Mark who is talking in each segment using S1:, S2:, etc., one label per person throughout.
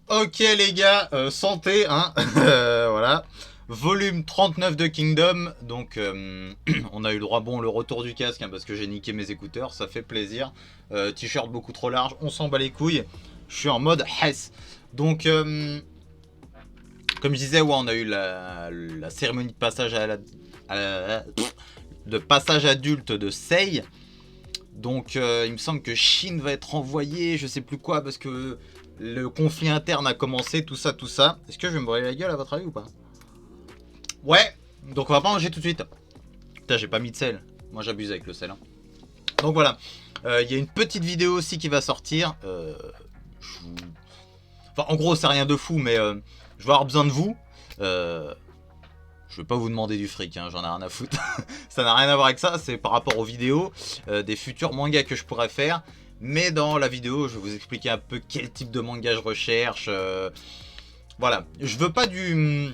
S1: Ok les gars, santé, hein. Voilà. Volume 39 de Kingdom. Donc on a eu le droit, bon, le retour du casque, hein, parce que j'ai niqué mes écouteurs, ça fait plaisir. T-shirt beaucoup trop large, on s'en bat les couilles. Je suis en mode Hess. Donc comme je disais, ouais, on a eu la cérémonie de passage de passage adulte de Sei. Donc il me semble que Shin va être envoyé, je sais plus quoi, parce que le conflit interne a commencé, tout ça, tout ça. Est-ce que je vais me brûler la gueule à votre avis ou pas? Ouais, donc on va pas manger tout de suite. Putain, j'ai pas mis de sel. Moi j'abuse avec le sel. Hein. Donc voilà, il y a une petite vidéo aussi qui va sortir. Enfin, en gros, c'est rien de fou, mais je vais avoir besoin de vous. Je vais pas vous demander du fric, hein, j'en ai rien à foutre. Ça n'a rien à voir avec ça, c'est par rapport aux vidéos des futurs mangas que je pourrais faire. Mais dans la vidéo, je vais vous expliquer un peu quel type de manga je recherche. Voilà, je veux pas du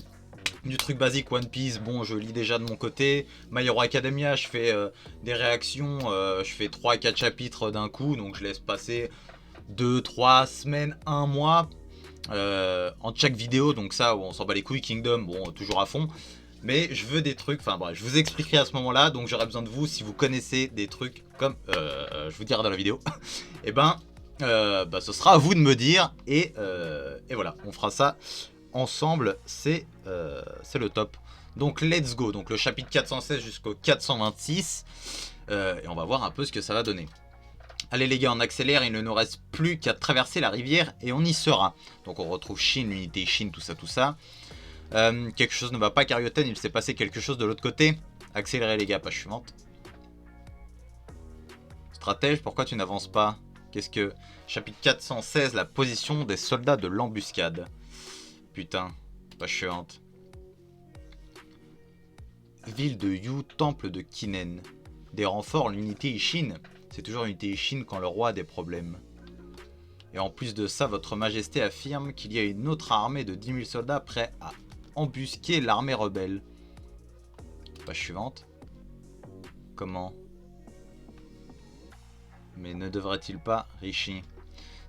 S1: truc basique One Piece, bon je lis déjà de mon côté. My Hero Academia, je fais des réactions, je fais 3 à 4 chapitres d'un coup, donc je laisse passer 2-3 semaines, 1 mois en chaque vidéo, donc ça on s'en bat les couilles. Kingdom, bon toujours à fond. Mais je veux des trucs, enfin bref, je vous expliquerai à ce moment-là, donc j'aurai besoin de vous si vous connaissez des trucs comme, je vous dirai dans la vidéo, et ben, ce sera à vous de me dire, et voilà, on fera ça ensemble, c'est le top. Donc let's go, donc le chapitre 416 jusqu'au 426, et on va voir un peu ce que ça va donner. Allez les gars, on accélère, il ne nous reste plus qu'à traverser la rivière et on y sera. Donc on retrouve Shin, l'unité Shin, tout ça, tout ça. Quelque chose ne va pas, Carioten, il s'est passé quelque chose de l'autre côté. Accélérez les gars, page suivante. Stratège, pourquoi tu n'avances pas? Qu'est-ce que... Chapitre 416, la position des soldats de l'embuscade. Putain, page suivante. Ville de Yu, temple de Kinen. Des renforts, l'unité Ishin. C'est toujours l'unité Ishin quand le roi a des problèmes. Et en plus de ça, votre majesté affirme qu'il y a une autre armée de 10 000 soldats prêts à embusquer l'armée rebelle. Page suivante. Comment? Mais ne devrait-il pas, Rishi?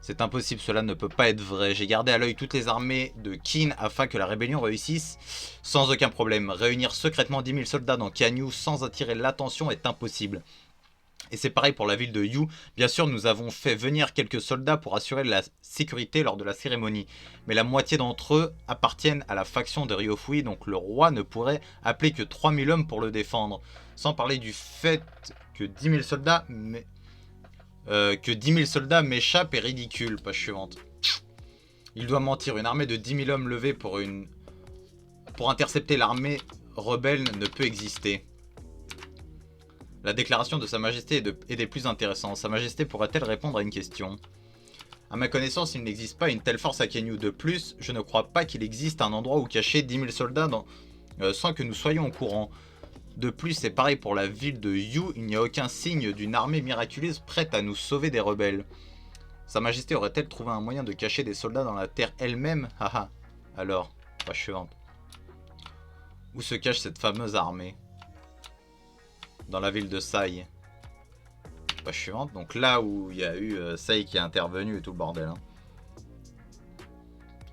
S1: C'est impossible, cela ne peut pas être vrai. J'ai gardé à l'œil toutes les armées de Qin afin que la rébellion réussisse sans aucun problème. Réunir secrètement 10 000 soldats dans Kanyu sans attirer l'attention est impossible. Et c'est pareil pour la ville de Yu. Bien sûr, nous avons fait venir quelques soldats pour assurer la sécurité lors de la cérémonie. Mais la moitié d'entre eux appartiennent à la faction de Ryofui, donc le roi ne pourrait appeler que 3000 hommes pour le défendre. Sans parler du fait que 10 000 soldats... m'échappent est ridicule. Page suivante. Il doit mentir. Une armée de 10 000 hommes levés pour intercepter l'armée rebelle ne peut exister. La déclaration de Sa Majesté est des plus intéressants. Sa Majesté pourrait-elle répondre à une question? À ma connaissance, il n'existe pas une telle force à Kanyu. De plus, je ne crois pas qu'il existe un endroit où cacher 10 000 soldats sans que nous soyons au courant. De plus, c'est pareil pour la ville de Yu. Il n'y a aucun signe d'une armée miraculeuse prête à nous sauver des rebelles. Sa Majesté aurait-elle trouvé un moyen de cacher des soldats dans la terre elle-même? Haha. Alors, page suivante. Où se cache cette fameuse armée? Dans la ville de Sai. Page suivante. Donc là où il y a eu Sai qui est intervenu et tout le bordel. Hein.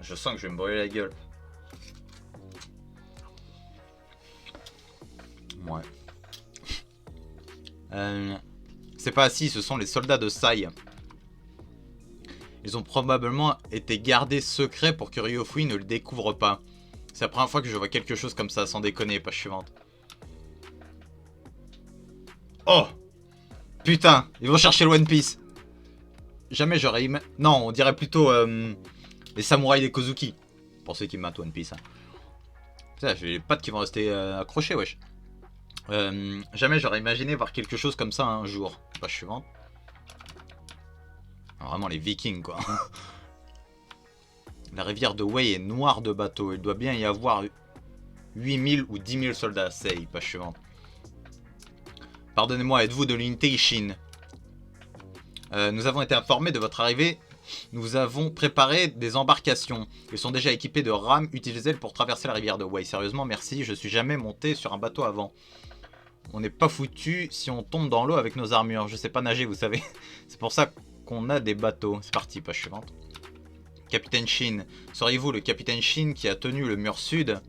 S1: Je sens que je vais me brûler la gueule. Ouais. C'est pas assis, ce sont les soldats de Sai. Ils ont probablement été gardés secrets pour que Ryofui ne le découvre pas. C'est la première fois que je vois quelque chose comme ça, sans déconner. Page suivante. Oh! Putain, ils vont chercher le One Piece. Jamais j'aurais non, on dirait plutôt les samouraïs des Kozuki. Pour ceux qui matent One Piece. Hein. Putain, j'ai les pattes qui vont rester accrochées, wesh. Jamais j'aurais imaginé voir quelque chose comme ça un jour. Page suivante. Vraiment les vikings, quoi. La rivière de Wei est noire de bateaux. Il doit bien y avoir 8000 ou 10 000 soldats. Sei, page suivante. Pardonnez-moi, êtes-vous de l'unité Ishin? Nous avons été informés de votre arrivée. Nous avons préparé des embarcations. Ils sont déjà équipés de rames utilisées pour traverser la rivière de Wei. Sérieusement, merci. Je suis jamais monté sur un bateau avant. on n'est pas foutu si on tombe dans l'eau avec nos armures. Je sais pas nager, vous savez. C'est pour ça qu'on a des bateaux. C'est parti, page suivante. Capitaine Shin. Seriez-vous le capitaine Shin qui a tenu le mur sud?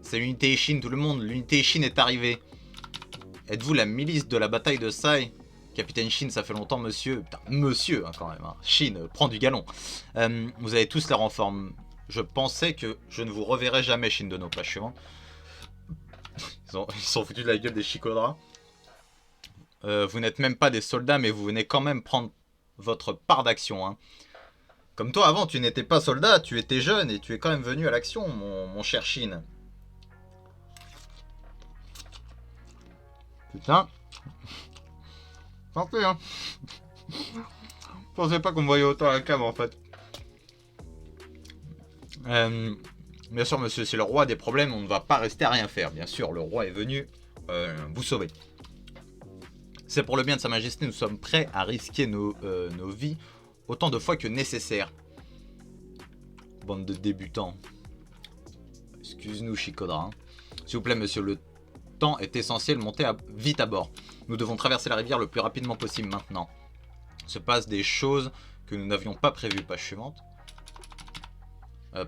S1: C'est l'unité Shin, tout le monde. L'unité Shin est arrivée. Êtes-vous la milice de la bataille de Sai? Capitaine Shin, ça fait longtemps, monsieur. Putain, monsieur, hein, quand même. Hein. Shin, prends du galon. Vous avez tous les renforts. Je pensais que je ne vous reverrai jamais, Shin de nos pages suivantes. Ils sont foutus de la gueule des Chikodras. Vous n'êtes même pas des soldats, mais vous venez quand même prendre votre part d'action. Hein. Comme toi, avant, tu n'étais pas soldat, tu étais jeune et tu es quand même venu à l'action, mon cher Shin. Putain. Santé, hein. Je pensais pas qu'on me voyait autant à la cam, en fait. Bien sûr, monsieur, c'est le roi des problèmes, on ne va pas rester à rien faire. Bien sûr, le roi est venu vous sauver. C'est pour le bien de sa majesté, nous sommes prêts à risquer nos vies autant de fois que nécessaire. Bande de débutants. Excuse-nous, Chikodra. Hein. S'il vous plaît, monsieur, le temps est essentiel, montez vite à bord. Nous devons traverser la rivière le plus rapidement possible maintenant. Il se passe des choses que nous n'avions pas prévues. Page suivante.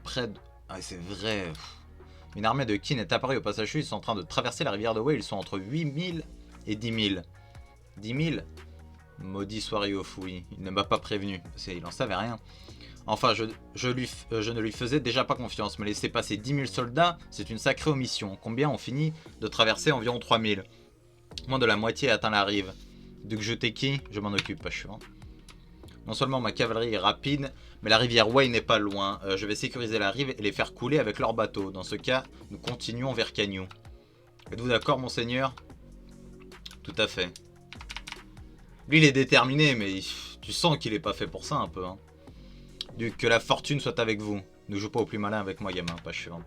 S1: Près de... Ah, c'est vrai. Une armée de Kin est apparue au passage. Ils sont en train de traverser la rivière de Wei. Ils sont entre 8000 et 10 000. 10 000 Maudit soit Ryofu. Il ne m'a pas prévenu. Il en savait rien. Enfin, je ne lui faisais déjà pas confiance. Me laisser passer 10 000 soldats, c'est une sacrée omission. Combien ont fini de traverser? Environ 3 000. Moins de la moitié a atteint la rive. Duc Juteki, je m'en occupe, pas chiant. Non seulement ma cavalerie est rapide, mais la rivière Wei n'est pas loin. Je vais sécuriser la rive et les faire couler avec leurs bateaux. Dans ce cas, nous continuons vers Kanyu. Êtes-vous d'accord, monseigneur? Tout à fait. Lui, il est déterminé, mais tu sens qu'il est pas fait pour ça, un peu. Hein. Que la fortune soit avec vous. Ne joue pas au plus malin avec moi, gamin. Page suivante.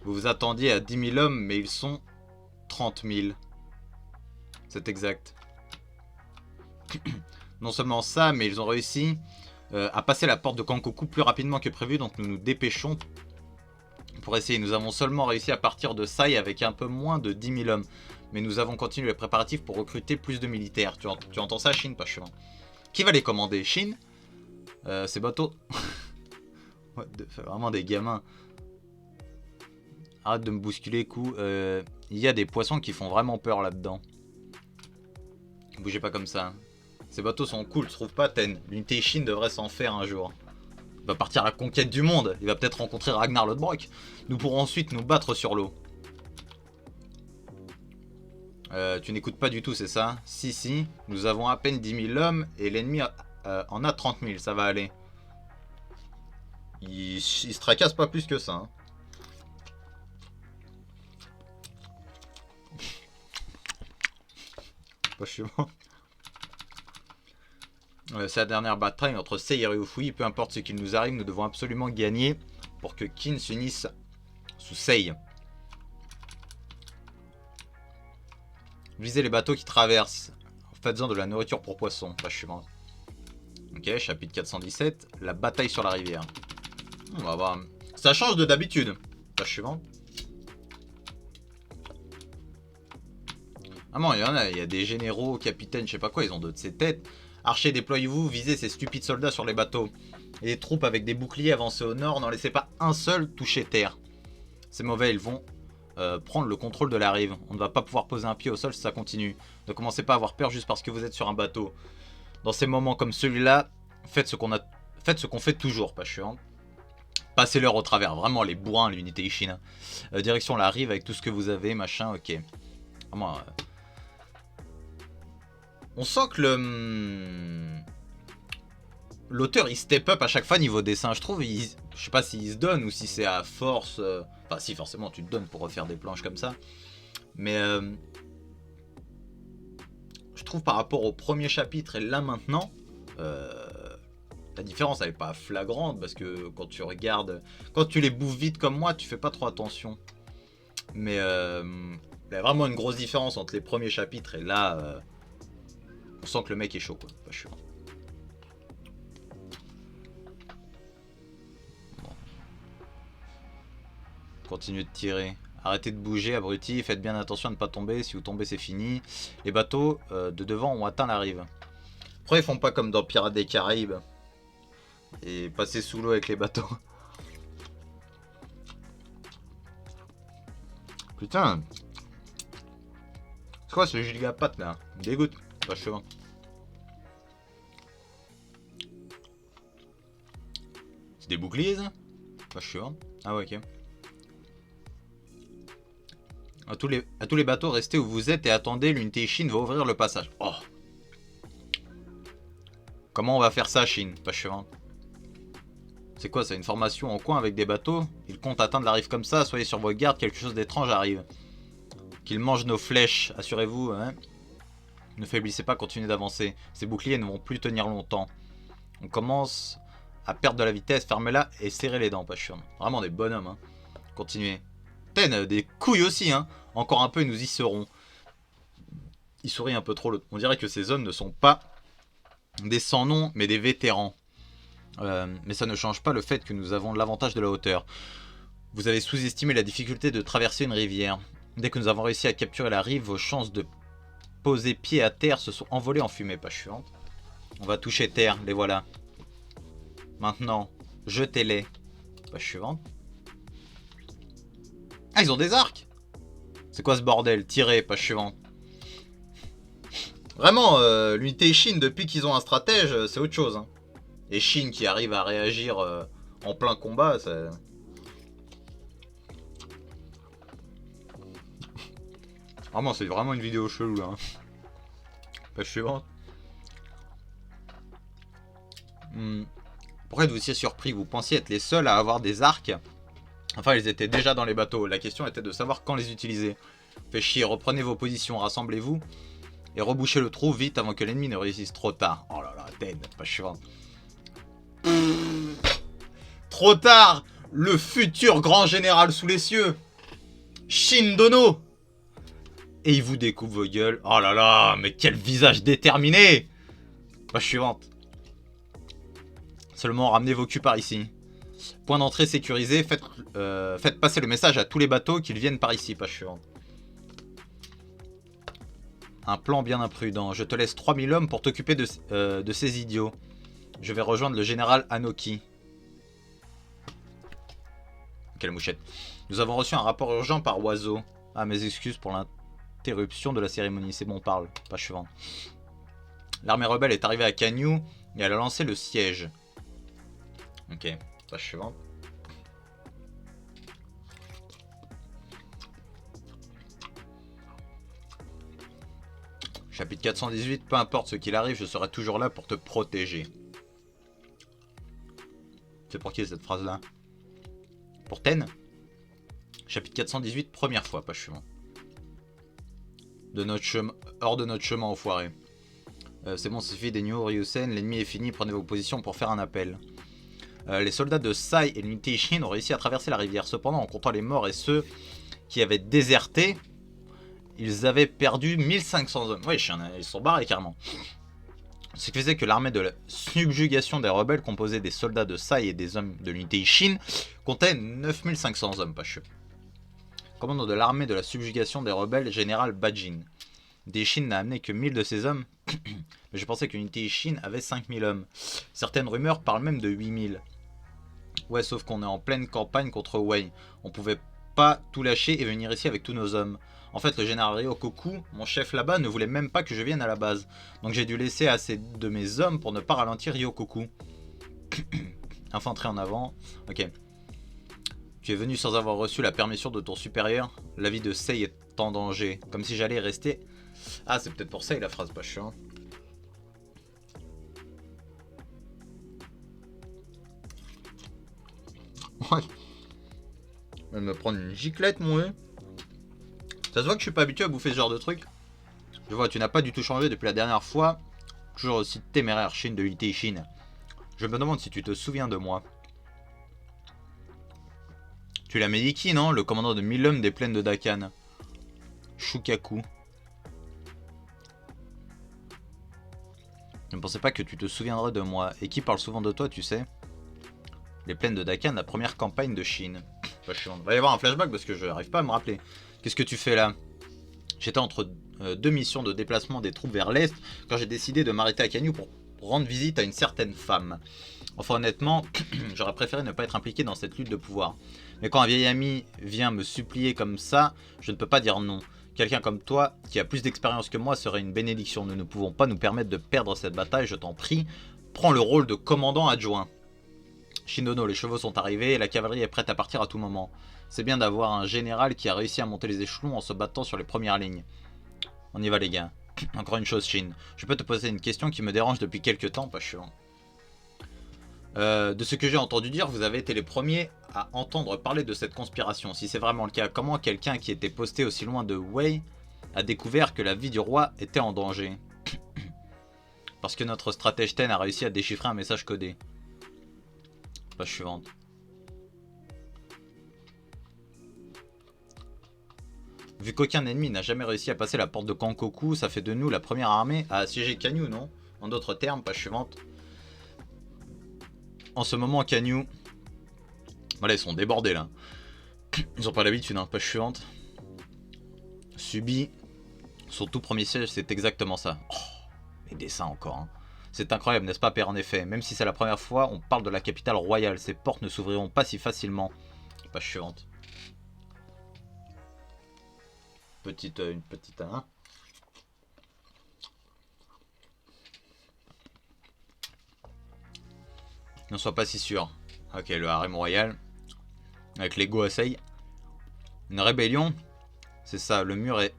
S1: Vous vous attendiez à 10 000 hommes, mais ils sont 30 000. C'est exact. Non seulement ça, mais ils ont réussi à passer la porte de Kankoku plus rapidement que prévu, donc nous nous dépêchons pour essayer. Nous avons seulement réussi à partir de Sai avec un peu moins de 10 000 hommes, mais nous avons continué les préparatifs pour recruter plus de militaires. Tu entends ça, Shin? Pas chiant. Qui va les commander? Shin? Ces bateaux. Vraiment des gamins. Arrête de me bousculer, coup. Il y a des poissons qui font vraiment peur là-dedans. Bougez pas comme ça. Ces bateaux sont cool, je trouve pas, Ten. L'unité Shin devrait s'en faire un jour. Il va partir à la conquête du monde. Il va peut-être rencontrer Ragnar Lodbrok. Nous pourrons ensuite nous battre sur l'eau. Tu n'écoutes pas du tout, c'est ça? Si. Nous avons à peine 10 000 hommes et l'ennemi en a 30 000. Ça va aller. Il se tracasse pas plus que ça. Hein. Pas chiant. C'est la dernière bataille entre Sei et Ryufui. Peu importe ce qu'il nous arrive, nous devons absolument gagner pour que Kin s'unisse sous Sei. Visez les bateaux qui traversent. Faites-en de la nourriture pour poissons. Page suivante. Ok, chapitre 417. La bataille sur la rivière. On va voir. Ça change de d'habitude. Page suivante. Ah non, il y en a. Il y a des généraux, capitaines, je sais pas quoi. Ils ont de ces têtes. Archers, déployez-vous, visez ces stupides soldats sur les bateaux. Et les troupes avec des boucliers avancées au nord, n'en laissez pas un seul toucher terre. C'est mauvais, ils vont prendre le contrôle de la rive. On ne va pas pouvoir poser un pied au sol si ça continue. Ne commencez pas à avoir peur juste parce que vous êtes sur un bateau. Dans ces moments comme celui-là, faites ce qu'on fait toujours, pas chiant. Passez l'heure au travers, vraiment les bourrins, l'unité Ishin. Direction la rive avec tout ce que vous avez, machin, ok. Vraiment... On sent que l'auteur il step up à chaque fois niveau dessin, je trouve. Je sais pas s'il se donne ou si c'est à force. Enfin, si forcément tu te donnes pour refaire des planches comme ça. Mais je trouve par rapport au premier chapitre et là maintenant, la différence elle est pas flagrante parce que quand tu regardes, quand tu les bouffes vite comme moi, tu fais pas trop attention. Mais il y a vraiment une grosse différence entre les premiers chapitres et là. On sent que le mec est chaud, quoi. Pas chiant. Bon. Continue de tirer. Arrêtez de bouger, abrutis, faites bien attention à ne pas tomber, si vous tombez c'est fini. Les bateaux de devant ont atteint la rive. Pourquoi ils font pas comme dans Pirates des Caraïbes et passer sous l'eau avec les bateaux? Putain. C'est quoi ce giga à pâte là? Il me dégoûte, vachement. C'est des boucliers ça? Vachement. Ah ouais, ok. À tous les bateaux, restez où vous êtes et attendez, l'unité Shin va ouvrir le passage. Oh. Comment on va faire ça, Shin? Pas chemin. C'est quoi, c'est une formation en coin avec des bateaux? Ils comptent atteindre la rive comme ça, soyez sur vos gardes, quelque chose d'étrange arrive. Qu'ils mangent nos flèches, assurez-vous, hein. Ne faiblissez pas, continuez d'avancer. Ces boucliers ne vont plus tenir longtemps. On commence à perdre de la vitesse, fermez-la et serrez les dents, pas chemin. Vraiment des bonhommes, hein. Continuez. Ten, des couilles aussi, hein. Encore un peu et nous y serons. Il sourit un peu trop. On dirait que ces hommes ne sont pas des sans-noms, mais des vétérans. Mais ça ne change pas le fait que nous avons l'avantage de la hauteur. Vous avez sous-estimé la difficulté de traverser une rivière. Dès que nous avons réussi à capturer la rive, vos chances de poser pied à terre se sont envolées en fumée. Pas suivante. On va toucher terre, les voilà. Maintenant, jetez-les. Pas suivante. Ah, ils ont des arcs. C'est quoi ce bordel? Tirez, page suivante. Vraiment, l'unité Shin, depuis qu'ils ont un stratège, c'est autre chose. Hein. Et Shin qui arrive à réagir en plein combat, ça... Vraiment, c'est vraiment une vidéo chelou là. Hein. Page suivante. Pourquoi êtes-vous si surpris? Vous pensiez être les seuls à avoir des arcs? Enfin, ils étaient déjà dans les bateaux. La question était de savoir quand les utiliser. Fait chier, reprenez vos positions, rassemblez-vous. Et rebouchez le trou vite avant que l'ennemi ne réussisse trop tard. Oh là là, dead, pas suivant. Trop tard. Le futur grand général sous les cieux. Shin Dono. Et il vous découpe vos gueules. Oh là là, mais quel visage déterminé. Page suivante. Seulement ramenez vos culs par ici. Point d'entrée sécurisé. Faites passer le message à tous les bateaux qu'ils viennent par ici. Page suivante. Un plan bien imprudent. Je te laisse 3000 hommes pour t'occuper de ces idiots. Je vais rejoindre le général Anoki. Quelle mouchette. Nous avons reçu un rapport urgent par oiseau. Ah, mes excuses pour l'interruption de la cérémonie. C'est bon, on parle. Page suivante. L'armée rebelle est arrivée à Kanyu et elle a lancé le siège. Ok, page suivante. Chapitre 418, peu importe ce qu'il arrive, je serai toujours là pour te protéger. C'est pour qui cette phrase-là? Pour Ten? Chapitre 418, première fois, page suivante. Hors de notre chemin, enfoiré. C'est bon, ça suffit des Nyo Ryusen, l'ennemi est fini, prenez vos positions pour faire un appel. Les soldats de Sai et l'unité Shin ont réussi à traverser la rivière. Cependant, en comptant les morts et ceux qui avaient déserté, ils avaient perdu 1500 hommes. Oui, ils sont barrés carrément. Ce qui faisait que l'armée de la subjugation des rebelles, composée des soldats de Sai et des hommes de l'unité Shin, comptait 9500 hommes, pas cheux. Commandant de l'armée de la subjugation des rebelles, général Bajin. L'unité Shin n'a amené que 1000 de ses hommes, mais je pensais que l'unité Shin avait 5000 hommes. Certaines rumeurs parlent même de 8000. Ouais, sauf qu'on est en pleine campagne contre Wei. On pouvait pas tout lâcher et venir ici avec tous nos hommes. En fait, le général Ryokoku, mon chef là-bas, ne voulait même pas que je vienne à la base. Donc j'ai dû laisser assez de mes hommes pour ne pas ralentir Ryokoku. Infanterie en avant. Ok. Tu es venu sans avoir reçu la permission de ton supérieur. La vie de Sei est en danger. Comme si j'allais rester... Ah, c'est peut-être pour Sei la phrase, pas chiant. Ouais. Je vais me prendre une giclette, moi. Ça se voit que je suis pas habitué à bouffer ce genre de truc. Je vois, tu n'as pas du tout changé depuis la dernière fois. Toujours aussi téméraire, Shin de l'unité Shin. Je me demande si tu te souviens de moi. Tu l'as Mediki, non? Le commandant de 1000 hommes des plaines de Dakan. Shukaku. Je ne pensais pas que tu te souviendrais de moi. Et qui parle souvent de toi, tu sais? Les plaines de Dakan, la première campagne de Shin. Page suivante. Il va y avoir un flashback parce que je n'arrive pas à me rappeler. Qu'est-ce que tu fais là? J'étais entre deux missions de déplacement des troupes vers l'est quand j'ai décidé de m'arrêter à Canyu pour rendre visite à une certaine femme. Enfin honnêtement, j'aurais préféré ne pas être impliqué dans cette lutte de pouvoir. Mais quand un vieil ami vient me supplier comme ça, je ne peux pas dire non. Quelqu'un comme toi, qui a plus d'expérience que moi, serait une bénédiction. Nous ne pouvons pas nous permettre de perdre cette bataille, je t'en prie. Prends le rôle de commandant adjoint. Shindono, les chevaux sont arrivés et la cavalerie est prête à partir à tout moment. C'est bien d'avoir un général qui a réussi à monter les échelons en se battant sur les premières lignes. On y va les gars. Encore une chose Shin, je peux te poser une question qui me dérange depuis quelques temps, pas chiant. De ce que j'ai entendu dire, vous avez été les premiers à entendre parler de cette conspiration. Si c'est vraiment le cas, comment quelqu'un qui était posté aussi loin de Wei a découvert que la vie du roi était en danger? Parce que notre stratège Ten a réussi à déchiffrer un message codé. Page suivante. Vu qu'aucun ennemi n'a jamais réussi à passer la porte de Kankoku, ça fait de nous la première armée à assiéger Canyu, non? En d'autres termes, page suivante. En ce moment, Canyu... Voilà, ils sont débordés là. Ils ont pas l'habitude, hein. Page suivante. Subi. Son tout premier siège, c'est exactement ça. Oh, les dessins encore, hein. C'est incroyable, n'est-ce pas, père, en effet. Même si c'est la première fois, on parle de la capitale royale. Ces portes ne s'ouvriront pas si facilement. Page suivante. Une petite... Hein. N'en sois pas si sûr. Ok, le harem royal. Avec les Goasei. Une rébellion. C'est ça, le mur est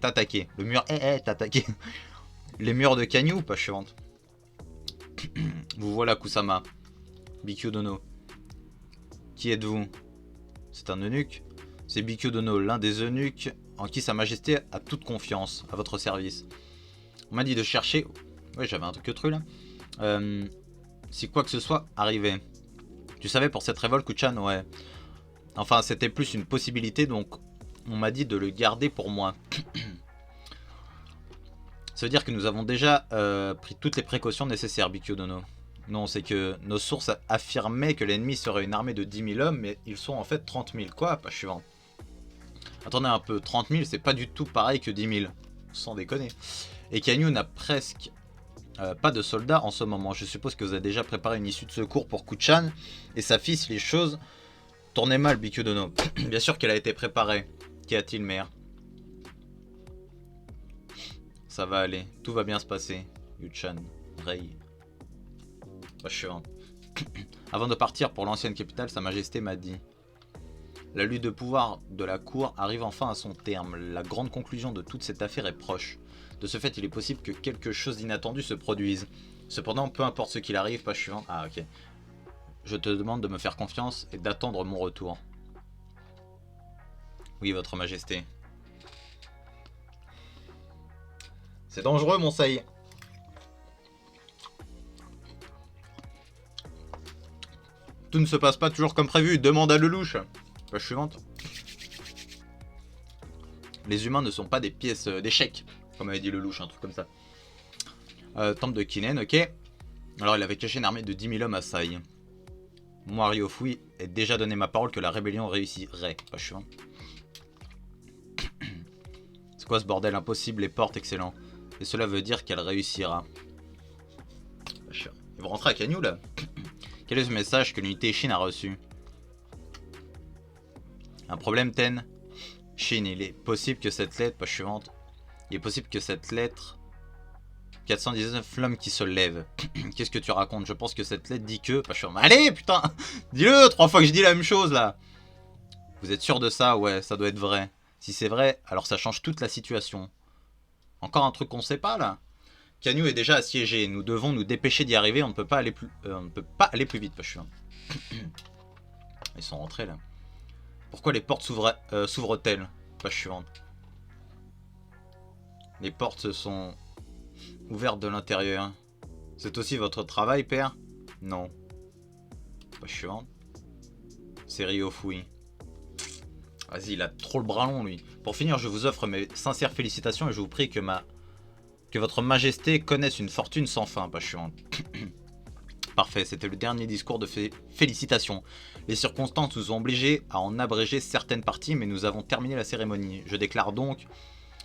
S1: attaqué. Le mur est attaqué. Les murs de Canyu, page suivante. Vous voilà, Kusama. Bikyu Dono. Qui êtes-vous? C'est un eunuque. C'est Bikyu Dono, l'un des eunuques en qui sa majesté a toute confiance, à votre service. On m'a dit de chercher... Ouais, j'avais un truc cru là. Si quoi que ce soit arrivait. Tu savais, pour cette révolte, Kuchan, ouais. Enfin, c'était plus une possibilité, donc on m'a dit de le garder pour moi. Ça veut dire que nous avons déjà pris toutes les précautions nécessaires, Bikyu Dono. Non, c'est que nos sources affirmaient que l'ennemi serait une armée de 10 000 hommes, mais ils sont en fait 30 000. Quoi? Page suivante. Attendez un peu, 30 000, c'est pas du tout pareil que 10 000. Sans déconner. Et Canyu n'a presque pas de soldats en ce moment. Je suppose que vous avez déjà préparé une issue de secours pour Kuchan et sa fille si les choses tournaient mal, Bikyu Dono. Bien sûr qu'elle a été préparée. Qu'y a-t-il, mère? Ça va aller, tout va bien se passer. Yuchan, Rei. Page suivante. Avant de partir pour l'ancienne capitale, sa majesté m'a dit: la lutte de pouvoir de la cour arrive enfin à son terme. La grande conclusion de toute cette affaire est proche. De ce fait, il est possible que quelque chose d'inattendu se produise. Cependant, peu importe ce qu'il arrive, page suivante. Ah, ok. Je te demande de me faire confiance et d'attendre mon retour. Oui, votre majesté. C'est dangereux, mon Sei. Tout ne se passe pas toujours comme prévu. Demande à Lelouch. Page suivante. Les humains ne sont pas des pièces d'échecs, comme avait dit Lelouch, un truc comme ça. Temple de Kinen, ok. Alors il avait caché une armée de 10 000 hommes à Sai. Moi, Ryofui, ai déjà donné ma parole que la rébellion réussirait. Page suivante. C'est quoi ce bordel? Impossible, les portes, excellent. Et cela veut dire qu'elle réussira. Ils vont rentrer à Canyu là. Quel est ce message que l'unité Shin a reçu? Un problème, Ten? Shin, il est possible que cette lettre, page suivante, il est possible que cette lettre... 419 l'homme qui se lève. Qu'est-ce que tu racontes? Je pense que cette lettre dit que... Page suivante. Allez, putain! Dis-le! 3 fois que je dis la même chose, là! Vous êtes sûr de ça? Ouais, ça doit être vrai. Si c'est vrai, alors ça change toute la situation. Encore un truc qu'on sait pas, là? Canyu est déjà assiégé. Nous devons nous dépêcher d'y arriver. On ne peut pas aller plus vite, page suivante. Ils sont rentrés, là. Pourquoi les portes s'ouvrent-elles? Page suivante. Les portes se sont ouvertes de l'intérieur. C'est aussi votre travail, père? Non. Page suivante. C'est Ryofui. Vas-y, il a trop le bras long, lui. Pour finir, je vous offre mes sincères félicitations et je vous prie que votre majesté connaisse une fortune sans fin. Page suivante. Parfait, c'était le dernier discours de félicitations. Les circonstances nous ont obligés à en abréger certaines parties, mais nous avons terminé la cérémonie. Je déclare donc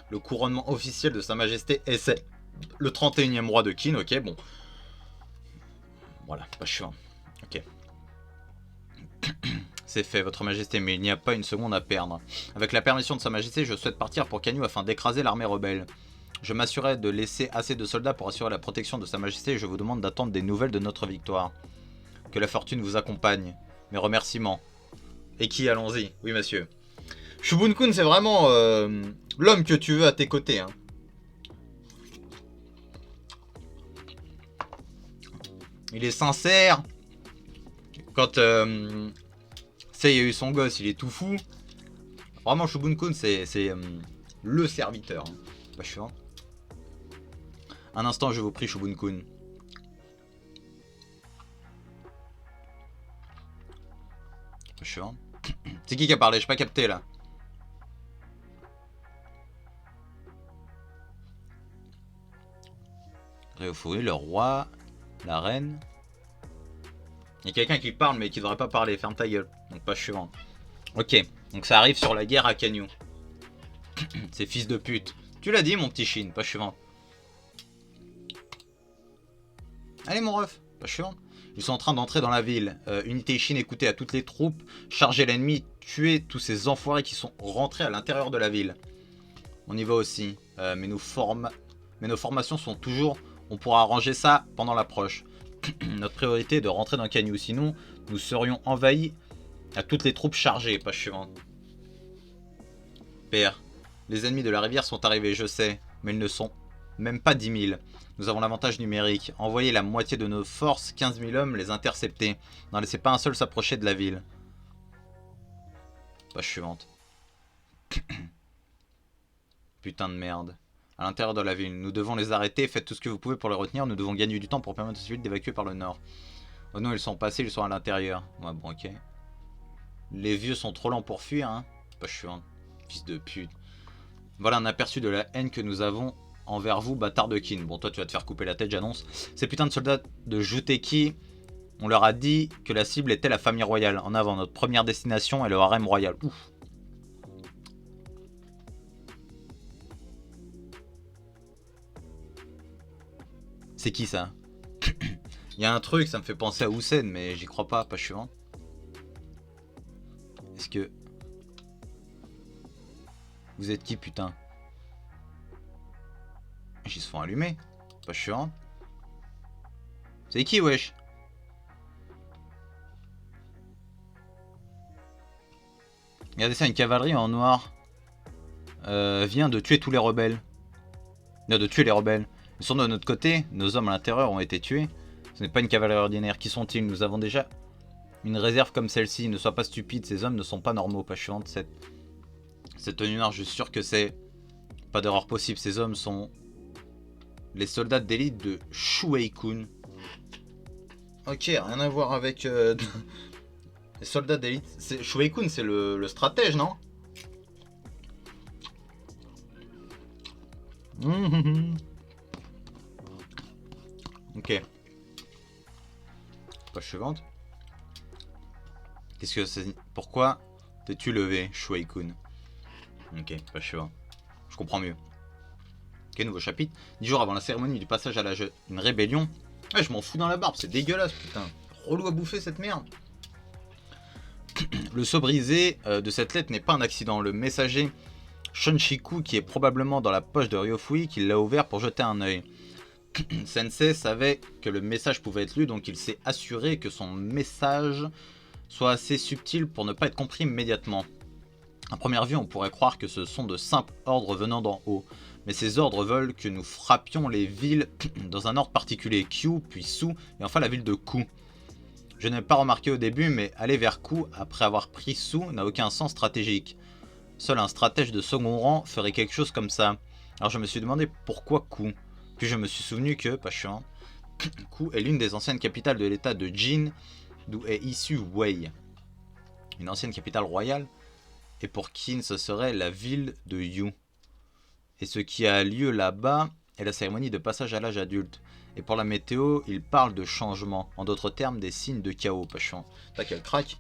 S1: le couronnement officiel de Sa Majesté et c'est le 31e roi de Qin, ok, bon. Voilà, pas chiant. Ok. C'est fait, votre majesté, mais il n'y a pas une seconde à perdre. Avec la permission de Sa Majesté, je souhaite partir pour Canyu afin d'écraser l'armée rebelle. Je m'assurerai de laisser assez de soldats pour assurer la protection de Sa Majesté et je vous demande d'attendre des nouvelles de notre victoire. Que la fortune vous accompagne. Mes remerciements. Et qui, allons-y. Oui, monsieur. Shubun-kun, c'est vraiment l'homme que tu veux à tes côtés. Hein. Il est sincère. Quand Sei a eu son gosse, il est tout fou. Vraiment, Shubun-kun, c'est le serviteur. Hein. Pas chiant. Un instant, je vous prie, Shubun-kun. Pas chiant. C'est qui a parlé? Je n'ai pas capté là. Réofoué, le roi, la reine. Il y a quelqu'un qui parle mais qui devrait pas parler. Ferme ta gueule. Donc pas chiant. Ok, donc ça arrive sur la guerre à Canyon. Ces fils de pute. Tu l'as dit mon petit Shin, pas chiant. Allez mon ref, pas chiant. Ils sont en train d'entrer dans la ville. Unité Shin, écoutez à toutes les troupes. Chargez l'ennemi, tuez tous ces enfoirés qui sont rentrés à l'intérieur de la ville. On y va aussi. Mais nos formations sont toujours... On pourra arranger ça pendant l'approche. Notre priorité est de rentrer dans Canyu. Sinon, nous serions envahis à toutes les troupes chargées. Pas chiant. Père, les ennemis de la rivière sont arrivés, je sais. Mais ils ne sont même pas 10 000. Nous avons l'avantage numérique. Envoyez la moitié de nos forces, 15 000 hommes, les intercepter. N'en laissez pas un seul s'approcher de la ville. Page suivante. Putain de merde. À l'intérieur de la ville, nous devons les arrêter. Faites tout ce que vous pouvez pour les retenir. Nous devons gagner du temps pour permettre aux d'évacuer par le nord. Oh non, ils sont passés, ils sont à l'intérieur. Ouais, bon, ok. Les vieux sont trop lents pour fuir, hein. Page suivante. Fils de pute. Voilà un aperçu de la haine que nous avons envers vous, bâtard de Qin. Bon, toi, tu vas te faire couper la tête, j'annonce. Ces putains de soldats de Juteki, on leur a dit que la cible était la famille royale. En avant, notre première destination est le harem royal. Ouf. C'est qui ça? Il y a un truc, ça me fait penser à Hussein, mais j'y crois pas, pas suivant. Est-ce que... Vous êtes qui, putain? Ils se font allumer. Pas chiant. C'est qui, wesh? Regardez ça, une cavalerie en noir. Vient de tuer tous les rebelles. Non, de tuer les rebelles. Ils sont de notre côté. Nos hommes à l'intérieur ont été tués. Ce n'est pas une cavalerie ordinaire. Qui sont-ils? Nous avons déjà une réserve comme celle-ci. Ne sois pas stupide. Ces hommes ne sont pas normaux. Pas chiant. Cette tenue noire, je suis sûr que c'est... Pas d'erreur possible. Ces hommes sont... les soldats d'élite de Shuei-kun. Ok, rien à voir avec... les soldats d'élite. Shuei-kun, c'est le stratège, non? Ok. Page suivante. Qu'est-ce que c'est? Pourquoi t'es-tu levé, Shuei-kun? Ok, page suivante. Je comprends mieux. Ok, nouveau chapitre. 10 jours avant la cérémonie du passage à l'âge d'une rébellion. Ouais, je m'en fous dans la barbe, c'est dégueulasse, putain. Relou à bouffer cette merde. Le seau brisé de cette lettre n'est pas un accident. Le messager Shonshiku, qui est probablement dans la poche de Ryofui, qui l'a ouvert pour jeter un œil. Sensei savait que le message pouvait être lu, donc il s'est assuré que son message soit assez subtil pour ne pas être compris immédiatement. À première vue, on pourrait croire que ce sont de simples ordres venant d'en haut. Mais ces ordres veulent que nous frappions les villes dans un ordre particulier. Kyu, puis Su, et enfin la ville de Ku. Je n'ai pas remarqué au début, mais aller vers Ku après avoir pris Su n'a aucun sens stratégique. Seul un stratège de second rang ferait quelque chose comme ça. Alors je me suis demandé pourquoi Ku. Puis je me suis souvenu que, pas chiant, Ku est l'une des anciennes capitales de l'état de Jin, d'où est issue Wei. Une ancienne capitale royale. Et pour Qin, ce serait la ville de Yu. Et ce qui a lieu là-bas est la cérémonie de passage à l'âge adulte. Et pour la météo, il parle de changement. En d'autres termes, des signes de chaos. Pas chiant. T'as qu'elle craque.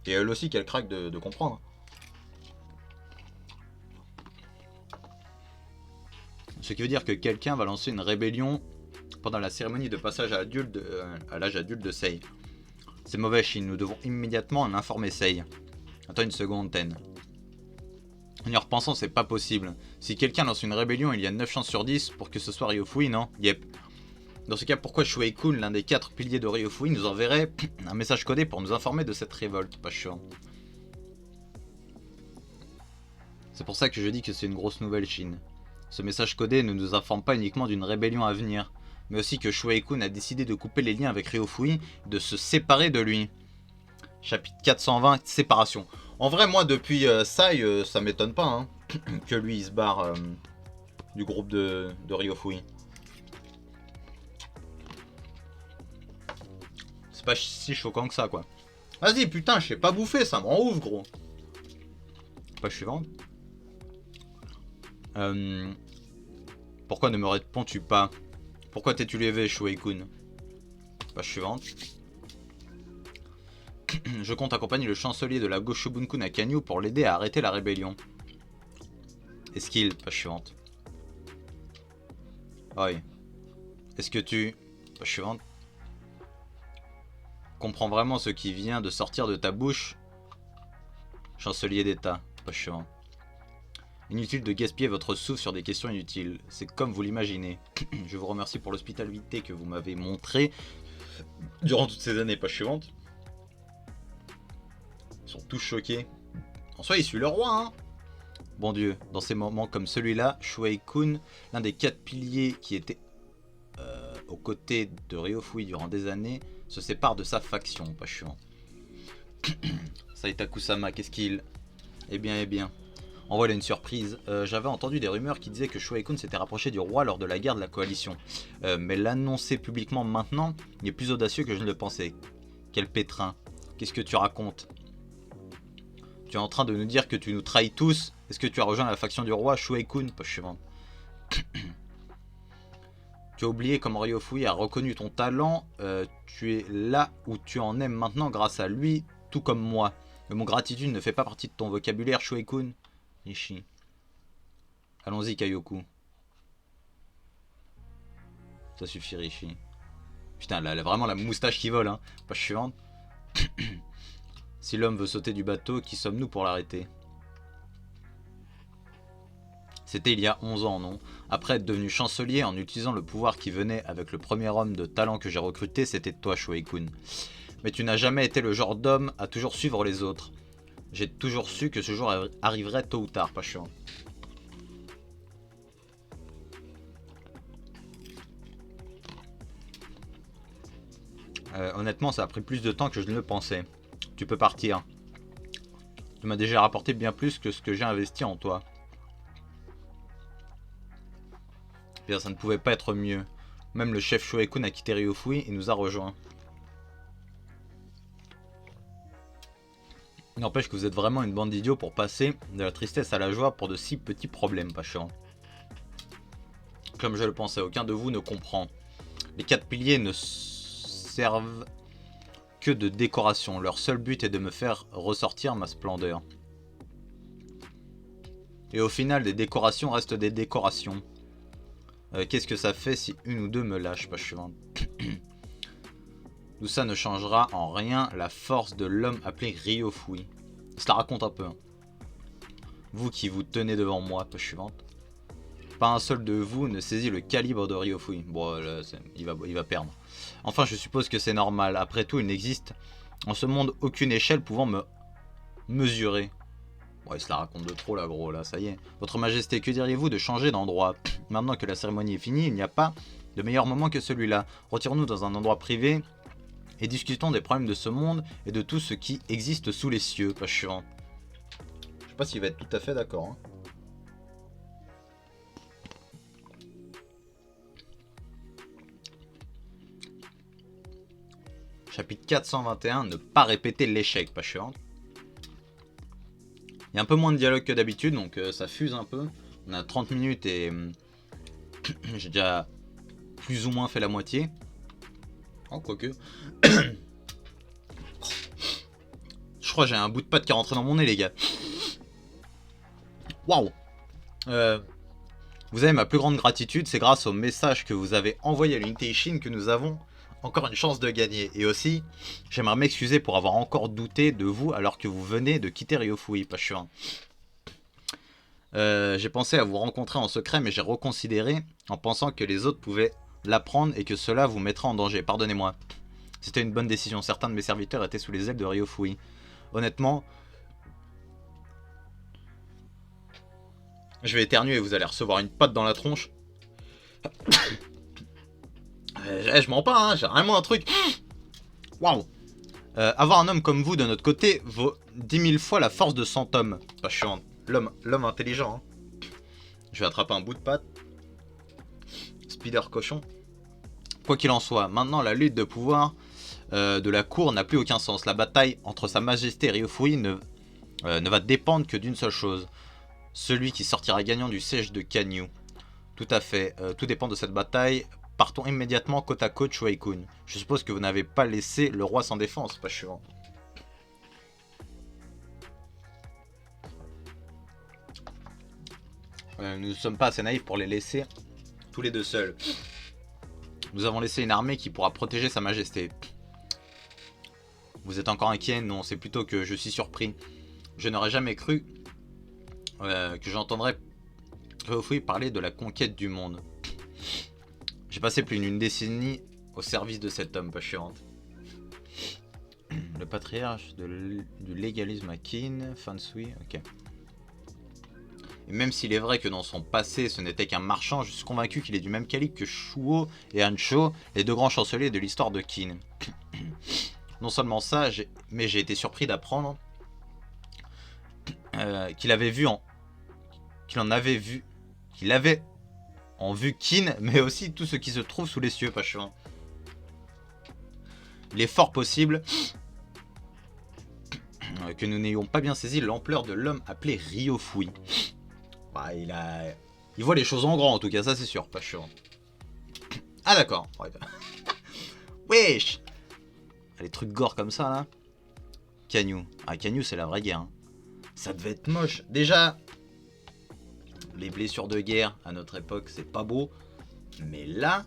S1: Et elle aussi qu'elle craque de comprendre. Ce qui veut dire que quelqu'un va lancer une rébellion pendant la cérémonie de passage à l'âge adulte de Sei. C'est mauvais, Shin. Nous devons immédiatement en informer Sei. Attends une seconde, Ten. En y repensant, c'est pas possible. Si quelqu'un lance une rébellion, il y a 9 chances sur 10 pour que ce soit Ryofui, non? Yep. Dans ce cas, pourquoi Shuei-kun, l'un des 4 piliers de Ryofui, nous enverrait un message codé pour nous informer de cette révolte? Pas chiant. C'est pour ça que je dis que c'est une grosse nouvelle, Shin. Ce message codé ne nous informe pas uniquement d'une rébellion à venir, mais aussi que Shuei-kun a décidé de couper les liens avec Ryofui, de se séparer de lui. Chapitre 420, séparation. En vrai, moi, depuis Sai, ça m'étonne pas hein, que lui, il se barre du groupe de Ryofui. C'est pas si choquant que ça, quoi. Vas-y, putain, je sais pas bouffer, ça m'en ouvre, gros. Page suivante. Pourquoi ne me réponds-tu pas? Pourquoi t'es-tu levé, Shuei-kun? Page suivante. Je compte accompagner le chancelier de la Goshubun-kun à Kanyu pour l'aider à arrêter la rébellion. Esquille, page suivante. Oui. Est-ce que tu... Page suivante. Comprends vraiment ce qui vient de sortir de ta bouche? Chancelier d'État, page suivante. Inutile de gaspiller votre souffle sur des questions inutiles. C'est comme vous l'imaginez. Je vous remercie pour l'hospitalité que vous m'avez montrée durant toutes ces années, page suivante. Ils sont tous choqués. En soi, il suit le roi, hein. Bon Dieu, dans ces moments comme celui-là, Shuei-kun, l'un des 4 piliers qui était aux côtés de Ryofui durant des années, se sépare de sa faction, pas chiant. Saitaku-sama, qu'est-ce qu'il... Eh bien. En voilà une surprise. J'avais entendu des rumeurs qui disaient que Shuei-kun s'était rapproché du roi lors de la guerre de la coalition. Mais l'annoncer publiquement maintenant est plus audacieux que je ne le pensais. Quel pétrin. Qu'est-ce que tu racontes? Tu es en train de nous dire que tu nous trahis tous? Est-ce que tu as rejoint la faction du roi Shuei-kun? Pas suivant. Tu as oublié comment Ryofui a reconnu ton talent. Tu es là où tu en es maintenant grâce à lui, tout comme moi. Mais mon gratitude ne fait pas partie de ton vocabulaire, Shuei-kun. Ishi. Allons-y, Kaioku. Ça suffit, Rishi. Putain, là, vraiment la moustache qui vole, hein. Page suivante. Si l'homme veut sauter du bateau, qui sommes-nous pour l'arrêter? C'était il y a 11 ans, non? Après être devenu chancelier en utilisant le pouvoir qui venait avec le premier homme de talent que j'ai recruté, c'était toi, Shuei-kun. Mais tu n'as jamais été le genre d'homme à toujours suivre les autres. J'ai toujours su que ce jour arriverait tôt ou tard, pas chiant. Honnêtement, ça a pris plus de temps que je ne le pensais. Tu peux partir. Tu m'as déjà rapporté bien plus que ce que j'ai investi en toi. Bien, ça ne pouvait pas être mieux. Même le chef Shuei-kun a quitté Ryofui et nous a rejoints. N'empêche que vous êtes vraiment une bande d'idiots pour passer de la tristesse à la joie pour de si petits problèmes, pas chiant. Comme je le pensais, aucun de vous ne comprend. Les 4 piliers ne servent que de décoration. Leur seul but est de me faire ressortir ma splendeur. Et au final, des décorations restent des décorations. Qu'est-ce que ça fait si une ou deux me lâchent, pas suivante. Tout ça ne changera en rien la force de l'homme appelé Ryofui. Ça raconte un peu. Hein. Vous qui vous tenez devant moi, page suivante. Pas un seul de vous ne saisit le calibre de Ryofui. Bon, là, il va perdre. Enfin, je suppose que c'est normal. Après tout, il n'existe en ce monde aucune échelle pouvant me mesurer. Ouais, il se la raconte de trop là, gros, là, ça y est. Votre Majesté, que diriez-vous de changer d'endroit? Maintenant que la cérémonie est finie, il n'y a pas de meilleur moment que celui-là. Retirons-nous dans un endroit privé et discutons des problèmes de ce monde et de tout ce qui existe sous les cieux. Page suivante. Je sais pas s'il va être tout à fait d'accord. Hein. Chapitre 421, ne pas répéter l'échec. Page suivante. Il y a un peu moins de dialogue que d'habitude, donc ça fuse un peu. On a 30 minutes et J'ai déjà plus ou moins fait la moitié. Oh, quoique. Je crois que j'ai un bout de pâte qui est rentré dans mon nez, les gars. Waouh. Vous avez ma plus grande gratitude, c'est grâce au message que vous avez envoyé à l'unité Ishin que nous avons encore une chance de gagner. Et aussi, j'aimerais m'excuser pour avoir encore douté de vous alors que vous venez de quitter Ryofui, pas chiant. J'ai pensé à vous rencontrer en secret, mais j'ai reconsidéré en pensant que les autres pouvaient l'apprendre et que cela vous mettrait en danger. Pardonnez-moi. C'était une bonne décision. Certains de mes serviteurs étaient sous les ailes de Ryofui. Honnêtement, je vais éternuer et vous allez recevoir une patte dans la tronche. Je mens pas, hein, j'ai vraiment un truc. Waouh. Avoir un homme comme vous de notre côté vaut 10 000 fois la force de 100 hommes. Pas chiant. L'homme intelligent. Hein. Je vais attraper un bout de pâte. Spider cochon. Quoi qu'il en soit, maintenant la lutte de pouvoir de la cour n'a plus aucun sens. La bataille entre sa majesté Ryofui ne va dépendre que d'une seule chose. Celui qui sortira gagnant du siège de Kanyu. Tout à fait. Tout dépend de cette bataille. Partons immédiatement côte à côte, Shuei-kun. Je suppose que vous n'avez pas laissé le roi sans défense, pas chiant. Nous ne sommes pas assez naïfs pour les laisser tous les deux seuls. Nous avons laissé une armée qui pourra protéger sa majesté. Vous êtes encore inquiet? Non, c'est plutôt que je suis surpris. Je n'aurais jamais cru que j'entendrais Ryofui parler de la conquête du monde. J'ai passé plus d'une décennie au service de cet homme, pas chiante. Le patriarche du légalisme à Qin, Fansui, ok. Et même s'il est vrai que dans son passé ce n'était qu'un marchand, je suis convaincu qu'il est du même calibre que Shuo et Hancho, les deux grands chanceliers de l'histoire de Qin. Non seulement ça, mais j'ai été surpris d'apprendre qu'il avait en vue Qin, mais aussi tout ce qui se trouve sous les cieux, pas chiant. Il est fort possible que nous n'ayons pas bien saisi l'ampleur de l'homme appelé Ryofui. Bah, il voit les choses en grand, en tout cas, ça c'est sûr, pas chiant. Ah d'accord. Wesh. Les trucs gore comme ça, là. Kanyu. Ah, Kanyu, c'est la vraie guerre. Hein. Ça devait être moche. Déjà, les blessures de guerre à notre époque, c'est pas beau. Mais là,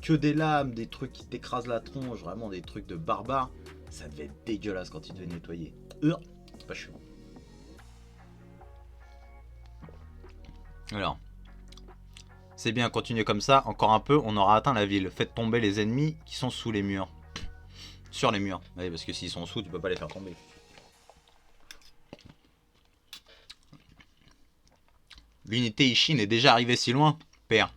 S1: que des lames, des trucs qui t'écrasent la tronche, vraiment des trucs de barbares. Ça devait être dégueulasse quand il devait nettoyer. C'est pas chiant. Alors, c'est bien, continuez comme ça. Encore un peu, on aura atteint la ville. Faites tomber les ennemis qui sont sous les murs. Sur les murs. Oui, parce que s'ils sont sous, tu peux pas les faire tomber. L'unité Ishin est déjà arrivée si loin. Père.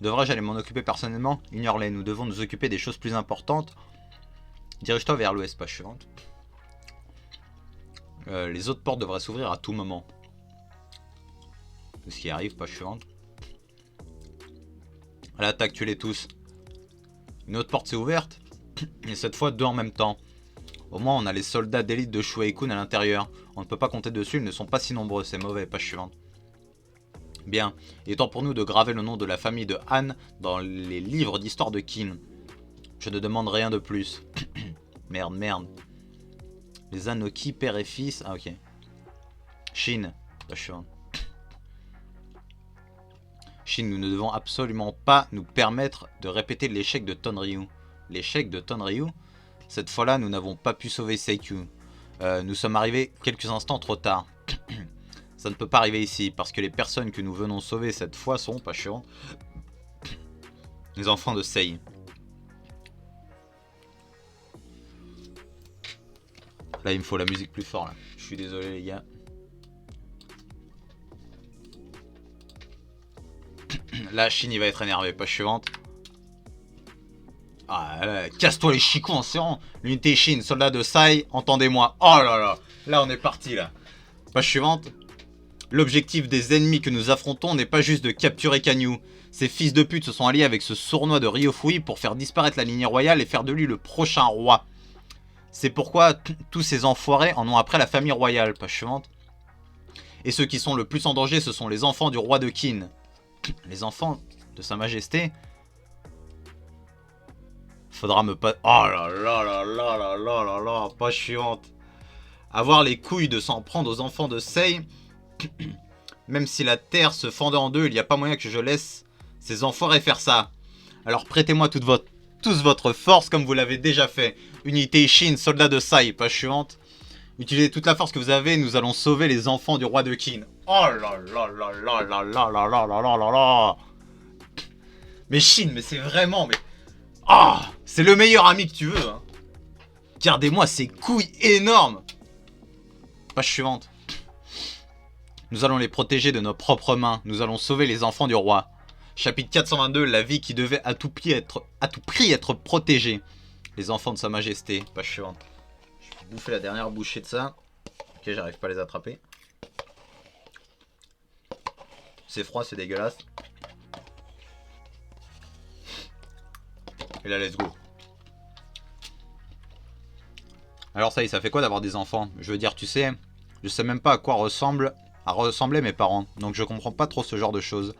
S1: Devrais-je aller m'en occuper personnellement? Ignore-les, nous devons nous occuper des choses plus importantes. Dirige-toi vers l'ouest, page suivante. Les autres portes devraient s'ouvrir à tout moment. C'est ce qui arrive, page suivante. À l'attaque, tuez-les tous. Une autre porte s'est ouverte. Et cette fois, deux en même temps. Au moins, on a les soldats d'élite de Shuei-kun à l'intérieur. On ne peut pas compter dessus, ils ne sont pas si nombreux. C'est mauvais, page suivante. Bien, il est temps pour nous de graver le nom de la famille de Han dans les livres d'histoire de Qin. Je ne demande rien de plus. Merde. Les Anoki, père et fils. Ah, ok. Shin. Page suivante. Shin, nous ne devons absolument pas nous permettre de répéter l'échec de Tonryu. L'échec de Tonryu? Cette fois-là, nous n'avons pas pu sauver Seikyu. Nous sommes arrivés quelques instants trop tard. Ça ne peut pas arriver ici, parce que les personnes que nous venons sauver cette fois sont, pas chiant, les enfants de Sei. Là, il me faut la musique plus fort, là. Je suis désolé, les gars. Là, Shin, il va être énervé, page suivante. Ah, casse-toi les chicots en serrant. L'unité Shin, soldat de Sai, entendez-moi. Oh là là, là on est parti là. Page suivante. L'objectif des ennemis que nous affrontons n'est pas juste de capturer Kanyu. Ces fils de pute se sont alliés avec ce sournois de Ryofui pour faire disparaître la lignée royale et faire de lui le prochain roi. C'est pourquoi tous ces enfoirés en ont après la famille royale. Page suivante. Et ceux qui sont le plus en danger, ce sont les enfants du roi de Qin. Les enfants de Sa Majesté. Faudra me pas... Oh là là là là là là là là, pas chiante. Avoir les couilles de s'en prendre aux enfants de Sei. Même si la terre se fendait en deux, il n'y a pas moyen que je laisse ces enfoirés faire ça. Alors prêtez-moi tous votre force comme vous l'avez déjà fait. Unité Shin, soldat de Sai, pas chiante. Utilisez toute la force que vous avez, nous allons sauver les enfants du roi de Qin. Oh là là là là là là là là là là là là. Mais Shin, mais c'est vraiment... mais ah, c'est le meilleur ami que tu veux. Hein. Regardez-moi ces couilles énormes. Page suivante. Nous allons les protéger de nos propres mains. Nous allons sauver les enfants du roi. Chapitre 422, la vie qui devait à tout prix être protégée. Les enfants de Sa Majesté. Page suivante. Je vais bouffer la dernière bouchée de ça. Ok, j'arrive pas à les attraper. C'est froid, c'est dégueulasse. Et là, let's go. Alors ça y est, ça fait quoi d'avoir des enfants? Je veux dire, tu sais, je sais même pas à quoi ressemblaient mes parents. Donc je comprends pas trop ce genre de choses.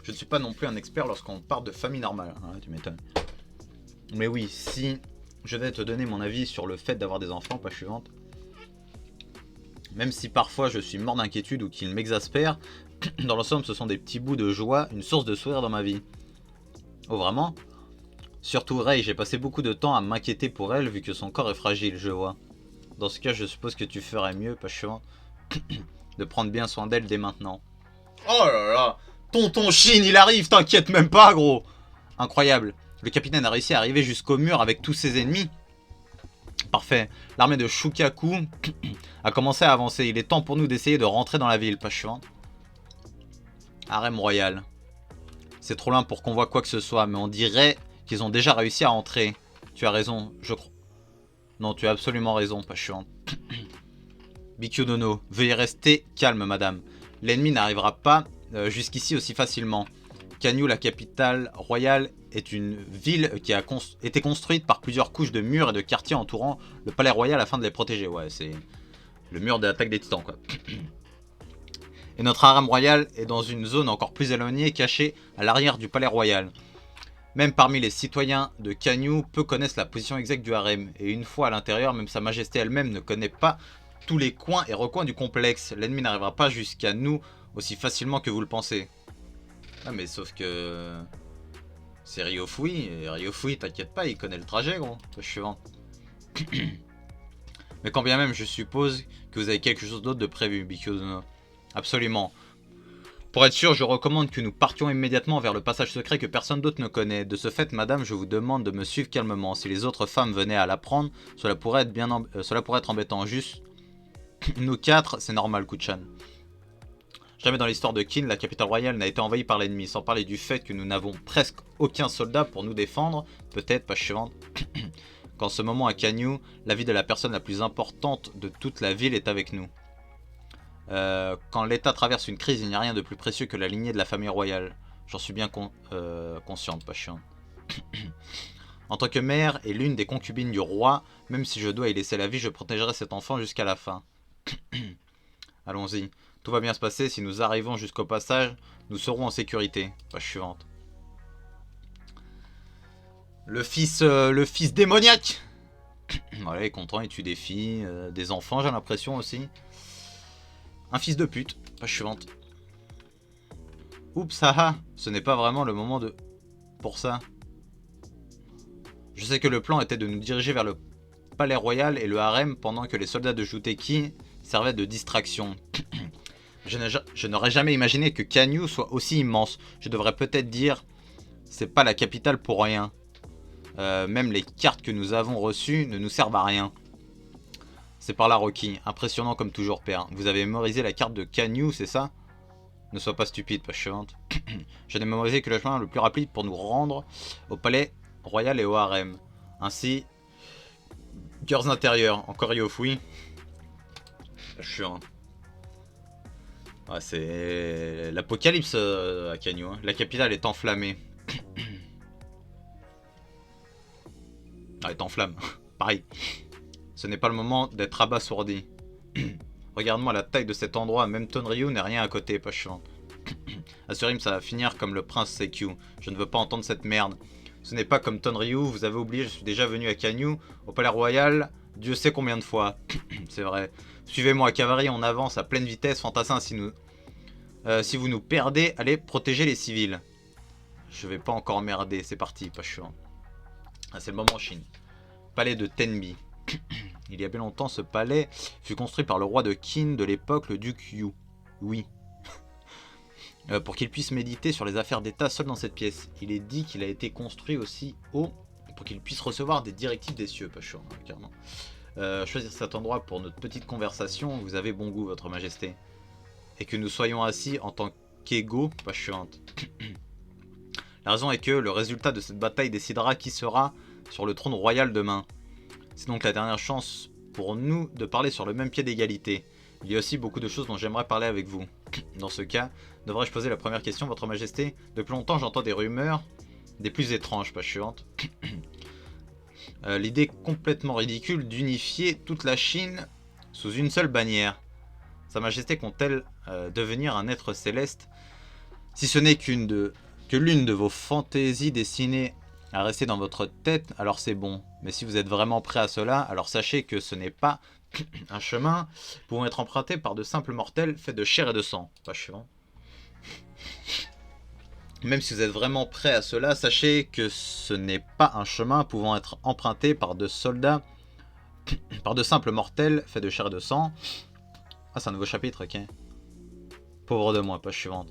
S1: Je ne suis pas non plus un expert lorsqu'on parle de famille normale. Hein, tu m'étonnes. Mais oui, si je vais te donner mon avis sur le fait d'avoir des enfants, page suivante. Même si parfois je suis mort d'inquiétude ou qu'ils m'exaspèrent, dans l'ensemble ce sont des petits bouts de joie, une source de sourire dans ma vie. Oh vraiment? Surtout Rei, j'ai passé beaucoup de temps à m'inquiéter pour elle vu que son corps est fragile, je vois. Dans ce cas, je suppose que tu ferais mieux, page suivante, de prendre bien soin d'elle dès maintenant. Oh là là! Tonton Shin, il arrive, t'inquiète même pas, gros! Incroyable. Le capitaine a réussi à arriver jusqu'au mur avec tous ses ennemis. Parfait. L'armée de Shukaku a commencé à avancer. Il est temps pour nous d'essayer de rentrer dans la ville, page suivante. Harem royal. C'est trop loin pour qu'on voit quoi que ce soit, mais on dirait qu'ils ont déjà réussi à entrer. Tu as raison, je crois. Non, tu as absolument raison, page suivante. Bikyu Dono, veuillez rester calme, madame. L'ennemi n'arrivera pas jusqu'ici aussi facilement. Kanyu, la capitale royale, est une ville qui a été construite par plusieurs couches de murs et de quartiers entourant le palais royal afin de les protéger. Ouais, c'est le mur de l'attaque des titans, quoi. Et notre harem royal est dans une zone encore plus éloignée, cachée à l'arrière du palais royal. Même parmi les citoyens de Kanyu, peu connaissent la position exacte du harem. Et une fois à l'intérieur, même Sa Majesté elle-même ne connaît pas tous les coins et recoins du complexe. L'ennemi n'arrivera pas jusqu'à nous aussi facilement que vous le pensez. Ah mais sauf que... c'est Ryofui, et Ryofui, t'inquiète pas, il connaît le trajet, gros. Je suis suivant. Mais quand bien même, je suppose que vous avez quelque chose d'autre de prévu, Bikyu Dono. Absolument. Pour être sûr, je recommande que nous partions immédiatement vers le passage secret que personne d'autre ne connaît. De ce fait, madame, je vous demande de me suivre calmement. Si les autres femmes venaient à l'apprendre, cela pourrait être embêtant. Juste, nous quatre, c'est normal, Kuchan. Jamais dans l'histoire de Qin, la capitale royale n'a été envahie par l'ennemi, sans parler du fait que nous n'avons presque aucun soldat pour nous défendre. Peut-être, page suivante. Qu'en ce moment à Kanyu, la vie de la personne la plus importante de toute la ville est avec nous. Quand l'État traverse une crise, il n'y a rien de plus précieux que la lignée de la famille royale. J'en suis bien consciente, pas chiant. En tant que mère et l'une des concubines du roi, même si je dois y laisser la vie, je protégerai cet enfant jusqu'à la fin. Allons-y. Tout va bien se passer. Si nous arrivons jusqu'au passage, nous serons en sécurité. Page suivante. Le fils démoniaque. Voilà, il est content, il tue des filles, des enfants, j'ai l'impression aussi. Un fils de pute. Page suivante. Oups, haha, ce n'est pas vraiment le moment de... pour ça. Je sais que le plan était de nous diriger vers le palais royal et le harem pendant que les soldats de Juteki servaient de distraction. Je n'aurais jamais imaginé que Kanyu soit aussi immense. Je devrais peut-être dire, c'est pas la capitale pour rien. Même les cartes que nous avons reçues ne nous servent à rien. C'est par là, Rocky. Impressionnant comme toujours, père. Vous avez mémorisé la carte de Kanyu, c'est ça? Ne sois pas stupide, page suivante. Je n'ai mémorisé que le chemin le plus rapide pour nous rendre au palais royal et au harem. Ainsi, cœurs intérieurs. Encore Ryofui. Page suivante. Ah, c'est l'apocalypse à Kanyu. Hein. La capitale est enflammée. Ah, elle est en flamme. Pareil. Ce n'est pas le moment d'être abasourdi. Regarde-moi la taille de cet endroit. Même Tonryu n'est rien à côté, pas chiant. Assurim, ça va finir comme le prince Seikyu. Je ne veux pas entendre cette merde. Ce n'est pas comme Tonryu, vous avez oublié, je suis déjà venu à Kanyu, au palais royal, Dieu sait combien de fois. C'est vrai. Suivez-moi, cavalerie, on avance à pleine vitesse, fantassin, si vous nous perdez, allez protéger les civils. Je vais pas encore merder, c'est parti, pas chiant. Ah, c'est le moment Chine. Palais de Tenbi. Il y a bien longtemps, ce palais fut construit par le roi de Qin de l'époque, le duc Yu. Oui. Pour qu'il puisse méditer sur les affaires d'État seul dans cette pièce. Il est dit qu'il a été construit aussi haut pour qu'il puisse recevoir des directives des cieux, pas chiant, carrément. Choisir cet endroit pour notre petite conversation, vous avez bon goût, votre majesté. Et que nous soyons assis en tant qu'égaux, pas chiante. La raison est que le résultat de cette bataille décidera qui sera sur le trône royal demain. C'est donc la dernière chance pour nous de parler sur le même pied d'égalité. Il y a aussi beaucoup de choses dont j'aimerais parler avec vous. Dans ce cas, devrais-je poser la première question, votre majesté? Depuis longtemps, j'entends des rumeurs, des plus étranges, pas chiantes. L'idée complètement ridicule d'unifier toute la Chine sous une seule bannière. Sa majesté compte-t-elle devenir un être céleste? Si ce n'est que l'une de vos fantaisies destinées à rester dans votre tête, alors c'est bon. Mais si vous êtes vraiment prêt à cela, alors sachez que ce n'est pas un chemin pouvant être emprunté par de simples mortels faits de chair et de sang. Pas chiant. Même si vous êtes vraiment prêt à cela, sachez que ce n'est pas un chemin pouvant être emprunté par de soldats, par de simples mortels faits de chair et de sang. Ah, c'est un nouveau chapitre, ok. Pauvre de moi, page suivante.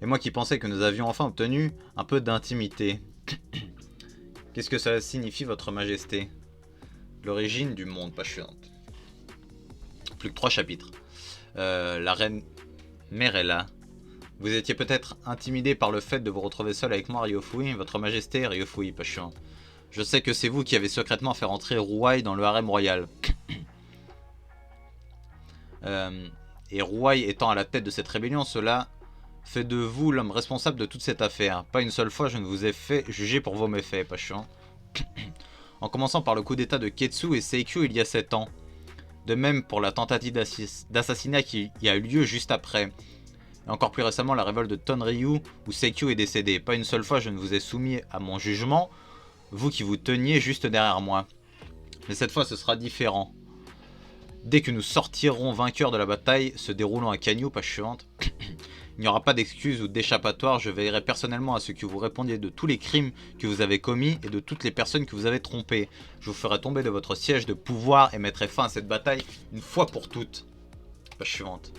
S1: Et moi qui pensais que nous avions enfin obtenu un peu d'intimité. Qu'est-ce que ça signifie, votre majesté? L'origine du monde, page suivante. Plus que 3 chapitres. La reine Merella. Vous étiez peut-être intimidé par le fait de vous retrouver seul avec moi, Ryofui. Votre majesté, Ryofui, pas chiant. Je sais que c'est vous qui avez secrètement fait rentrer Ruai dans le harem royal. Et Ruai étant à la tête de cette rébellion, cela fait de vous l'homme responsable de toute cette affaire. Pas une seule fois je ne vous ai fait juger pour vos méfaits, pas chiant. En commençant par le coup d'état de Ketsu et Seikyu il y a 7 ans. De même pour la tentative d'assassinat qui a eu lieu juste après. Et encore plus récemment la révolte de Tonryu où Seikyu est décédé. Pas une seule fois je ne vous ai soumis à mon jugement, vous qui vous teniez juste derrière moi. Mais cette fois ce sera différent. Dès que nous sortirons vainqueurs de la bataille se déroulant à Kanyu, page suivante, il n'y aura pas d'excuses ou d'échappatoire, je veillerai personnellement à ce que vous répondiez de tous les crimes que vous avez commis et de toutes les personnes que vous avez trompées. Je vous ferai tomber de votre siège de pouvoir et mettrai fin à cette bataille une fois pour toutes. Page suivante.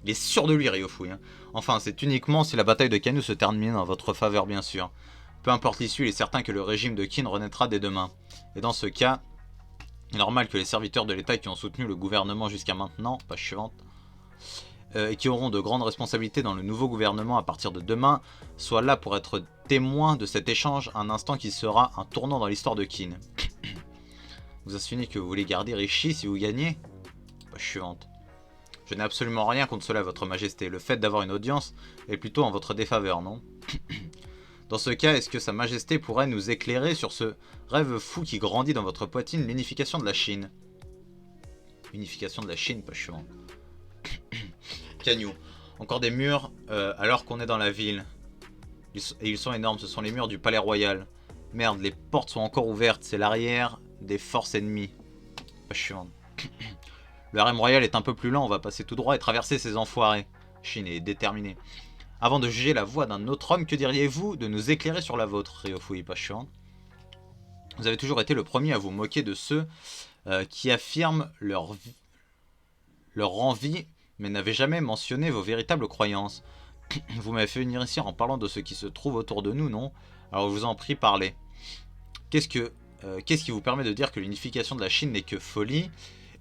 S1: Il est sûr de lui, Ryofui. Hein. Enfin, c'est uniquement si la bataille de Kanyu se termine en votre faveur, bien sûr. Peu importe l'issue, il est certain que le régime de Qin renaîtra dès demain. Et dans ce cas, il est normal que les serviteurs de l'État qui ont soutenu le gouvernement jusqu'à maintenant, page suivante, et qui auront de grandes responsabilités dans le nouveau gouvernement à partir de demain, soient là pour être témoins de cet échange, un instant qui sera un tournant dans l'histoire de Qin. Vous insinuez que vous voulez garder Rishi si vous gagnez? Page suivante. Je n'ai absolument rien contre cela, votre majesté. Le fait d'avoir une audience est plutôt en votre défaveur, non? Dans ce cas, est-ce que sa majesté pourrait nous éclairer sur ce rêve fou qui grandit dans votre poitrine, l'unification de la Chine? Unification de la Chine, pas chiant. Kanyu. Encore des murs alors qu'on est dans la ville. Et ils sont énormes, ce sont les murs du palais royal. Merde, les portes sont encore ouvertes, c'est l'arrière des forces ennemies. Pas chiant. Le harem royal est un peu plus lent, on va passer tout droit et traverser ces enfoirés. Chine est déterminée. Avant de juger la voix d'un autre homme, que diriez-vous de nous éclairer sur la vôtre, Ryofui, pas chiant. Vous avez toujours été le premier à vous moquer de ceux qui affirment leur envie, mais n'avez jamais mentionné vos véritables croyances. Vous m'avez fait venir ici en parlant de ce qui se trouve autour de nous, non? Alors je vous en prie, parlez. Qu'est-ce qui vous permet de dire que l'unification de la Chine n'est que folie?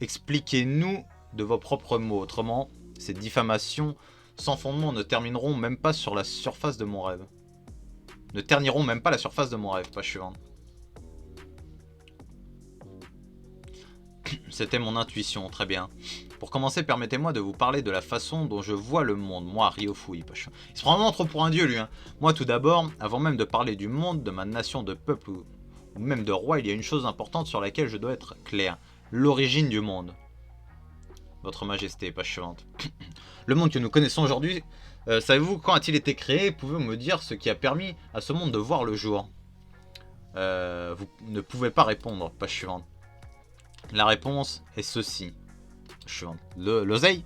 S1: Expliquez-nous de vos propres mots. Autrement, ces diffamations sans fondement ne termineront même pas sur la surface de mon rêve. Ne terniront même pas la surface de mon rêve, page suivante. C'était mon intuition, très bien. Pour commencer, permettez-moi de vous parler de la façon dont je vois le monde. Moi, Ryofui, pas chiant. Il se prend vraiment trop pour un dieu, lui. Hein. Moi, tout d'abord, avant même de parler du monde, de ma nation, de peuple ou même de roi, il y a une chose importante sur laquelle je dois être clair. L'origine du monde. Votre majesté, page suivante. Le monde que nous connaissons aujourd'hui Savez-vous quand a-t-il été créé? Pouvez-vous me dire ce qui a permis à ce monde de voir le jour? Vous ne pouvez pas répondre. Page suivante. La réponse est ceci. Suivante. L'oseille?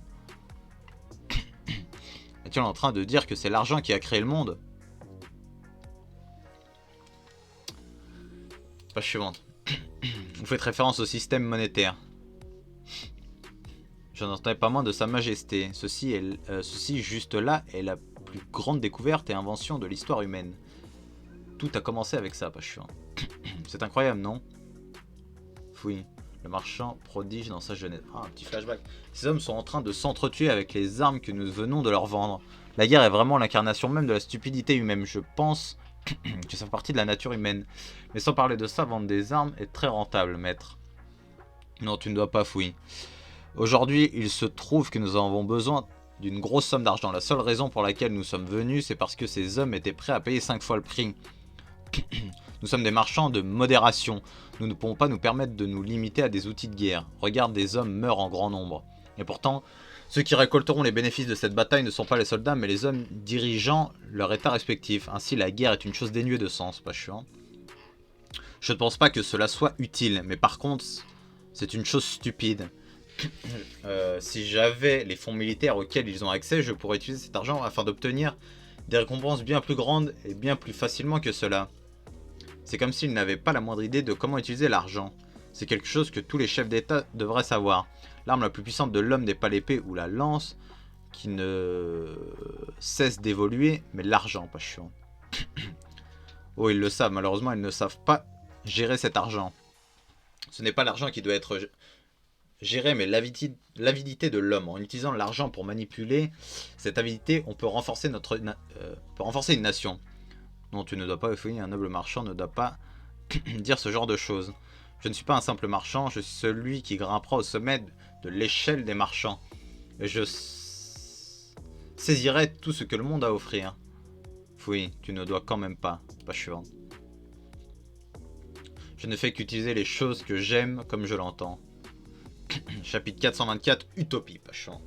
S1: Es-tu en train de dire que c'est l'argent qui a créé le monde? Page suivante. Vous faites référence au système monétaire. Je n'entendais pas moins de Sa Majesté. Ceci juste là est la plus grande découverte et invention de l'histoire humaine. Tout a commencé avec ça, page suivante. C'est incroyable, non? Oui. Le marchand prodige dans sa jeunesse. Ah, un petit flashback. Ces hommes sont en train de s'entretuer avec les armes que nous venons de leur vendre. La guerre est vraiment l'incarnation même de la stupidité humaine. Je pense que ça fait partie de la nature humaine. Mais sans parler de ça, vendre des armes est très rentable, maître. Non, tu ne dois pas fouiller. Aujourd'hui, il se trouve que nous avons besoin d'une grosse somme d'argent. La seule raison pour laquelle nous sommes venus, c'est parce que ces hommes étaient prêts à payer 5 fois le prix. Nous sommes des marchands de modération. Nous ne pouvons pas nous permettre de nous limiter à des outils de guerre. Regarde, des hommes meurent en grand nombre. Et pourtant, ceux qui récolteront les bénéfices de cette bataille ne sont pas les soldats, mais les hommes dirigeant leur état respectif. Ainsi, la guerre est une chose dénuée de sens, pas chiant. Je ne pense pas que cela soit utile, mais par contre, c'est une chose stupide. Si j'avais les fonds militaires auxquels ils ont accès, je pourrais utiliser cet argent afin d'obtenir des récompenses bien plus grandes et bien plus facilement que cela. C'est comme s'ils n'avaient pas la moindre idée de comment utiliser l'argent. C'est quelque chose que tous les chefs d'État devraient savoir. L'arme la plus puissante de l'homme n'est pas l'épée ou la lance, qui ne cesse d'évoluer, mais l'argent, pas chiant. Oh, ils le savent, malheureusement, ils ne savent pas gérer cet argent. Ce n'est pas l'argent qui doit être géré, mais l'avidité de l'homme. En utilisant l'argent pour manipuler cette avidité, on peut renforcer, une nation. Non, tu ne dois pas fouiller, un noble marchand ne doit pas dire ce genre de choses. Je ne suis pas un simple marchand, je suis celui qui grimpera au sommet de l'échelle des marchands. Et je saisirai tout ce que le monde a à offrir. Oui, tu ne dois quand même pas. Page suivante. Je ne fais qu'utiliser les choses que j'aime comme je l'entends. Chapitre 424, Utopie, page suivante.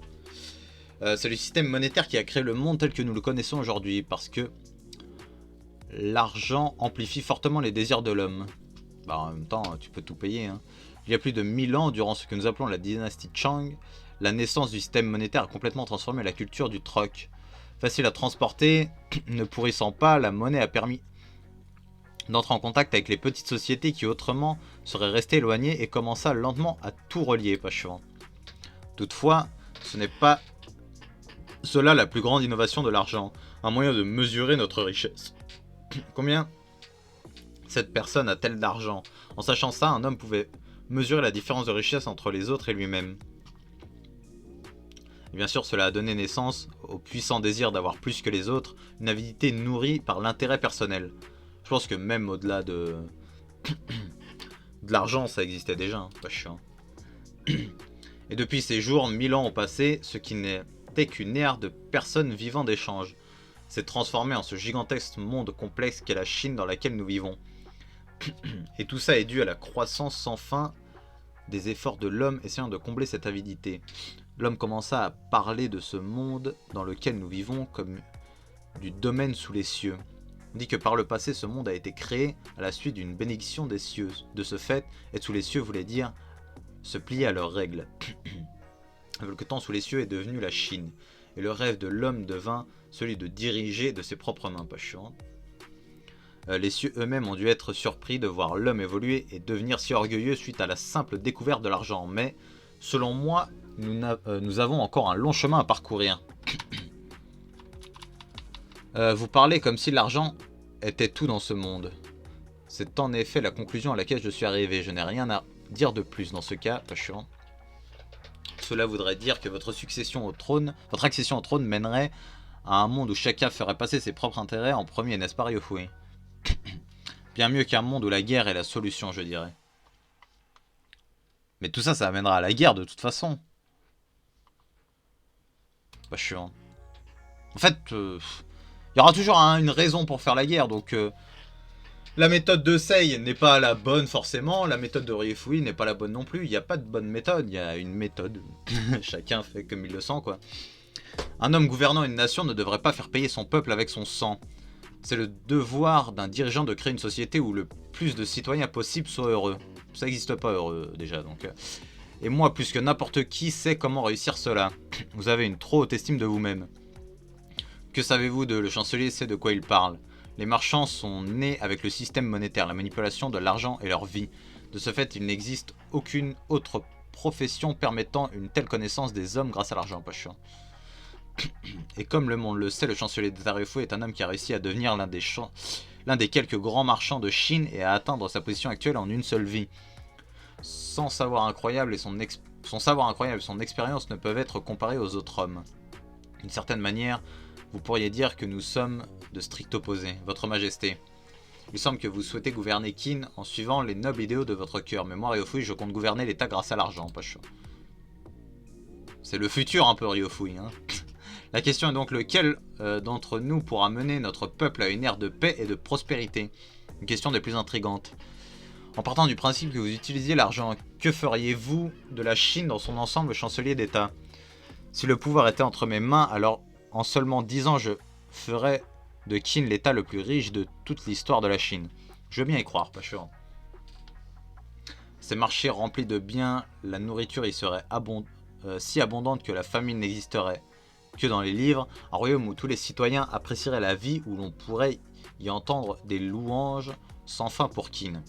S1: C'est le système monétaire qui a créé le monde tel que nous le connaissons aujourd'hui, parce que l'argent amplifie fortement les désirs de l'homme. Bah, en même temps, tu peux tout payer. Hein. Il y a plus de 1000 ans, durant ce que nous appelons la dynastie Chang, la naissance du système monétaire a complètement transformé la culture du troc. Facile à transporter, ne pourrissant pas, la monnaie a permis d'entrer en contact avec les petites sociétés qui autrement seraient restées éloignées et commença lentement à tout relier, page suivante. Toutefois, ce n'est pas cela la plus grande innovation de l'argent, un moyen de mesurer notre richesse. Combien cette personne a-t-elle d'argent? En sachant ça, un homme pouvait mesurer la différence de richesse entre les autres et lui-même. Et bien sûr, cela a donné naissance au puissant désir d'avoir plus que les autres, une avidité nourrie par l'intérêt personnel. Je pense que même au-delà de l'argent, ça existait déjà, hein, pas chiant. Et depuis ces jours, 1000 ans ont passé, ce qui n'était qu'une ère de personnes vivant d'échange s'est transformé en ce gigantesque monde complexe qu'est la Chine dans laquelle nous vivons. Et tout ça est dû à la croissance sans fin des efforts de l'homme essayant de combler cette avidité. L'homme commença à parler de ce monde dans lequel nous vivons comme du domaine sous les cieux. On dit que par le passé, ce monde a été créé à la suite d'une bénédiction des cieux. De ce fait, être sous les cieux voulait dire se plier à leurs règles. Quelque temps sous les cieux est devenu la Chine. Et le rêve de l'homme devint celui de diriger de ses propres mains, pas chiant. Les cieux eux-mêmes ont dû être surpris de voir l'homme évoluer et devenir si orgueilleux suite à la simple découverte de l'argent. Mais, selon moi, nous avons encore un long chemin à parcourir. Vous parlez comme si l'argent était tout dans ce monde. C'est en effet la conclusion à laquelle je suis arrivé. Je n'ai rien à dire de plus dans ce cas, pas chiant. Cela voudrait dire que votre accession au trône mènerait à un monde où chacun ferait passer ses propres intérêts en premier, n'est-ce pas, Ryofui? Bien mieux qu'un monde où la guerre est la solution, je dirais. Mais tout ça, ça amènera à la guerre de toute façon. Pas chiant. En fait, il y aura toujours une raison pour faire la guerre, donc... La méthode de Sei n'est pas la bonne forcément, la méthode de Ryofui n'est pas la bonne non plus, il n'y a pas de bonne méthode, il y a une méthode, chacun fait comme il le sent quoi. Un homme gouvernant une nation ne devrait pas faire payer son peuple avec son sang. C'est le devoir d'un dirigeant de créer une société où le plus de citoyens possible soient heureux. Ça n'existe pas heureux déjà donc. Et moi, plus que n'importe qui, sais comment réussir cela. Vous avez une trop haute estime de vous-même. Que savez-vous de le chancelier sait de quoi il parle. Les marchands sont nés avec le système monétaire, la manipulation de l'argent et leur vie. De ce fait, il n'existe aucune autre profession permettant une telle connaissance des hommes grâce à l'argent. Pas chiant. Et comme le monde le sait, le chancelier d'État Ryofui est un homme qui a réussi à devenir l'un des quelques grands marchands de Chine et à atteindre sa position actuelle en une seule vie. Son savoir incroyable et son expérience ne peuvent être comparés aux autres hommes. D'une certaine manière, vous pourriez dire que nous sommes de strict opposés, Votre Majesté. Il semble que vous souhaitez gouverner Qin en suivant les nobles idéaux de votre cœur, mais moi, Ryofui, je compte gouverner l'État grâce à l'argent, pas chaud. C'est le futur un peu, Ryofui, hein. La question est donc lequel d'entre nous pourra mener notre peuple à une ère de paix et de prospérité. Une question des plus intrigantes. En partant du principe que vous utilisiez l'argent, que feriez-vous de la Chine dans son ensemble, chancelier d'État? Si le pouvoir était entre mes mains, alors en seulement 10 ans, je ferais de Qin l'État le plus riche de toute l'histoire de la Chine. Je veux bien y croire, pas sûr. Ces marchés remplis de biens, la nourriture y serait si abondante que la famine n'existerait que dans les livres, un royaume où tous les citoyens apprécieraient la vie, où l'on pourrait y entendre des louanges sans fin pour Qin.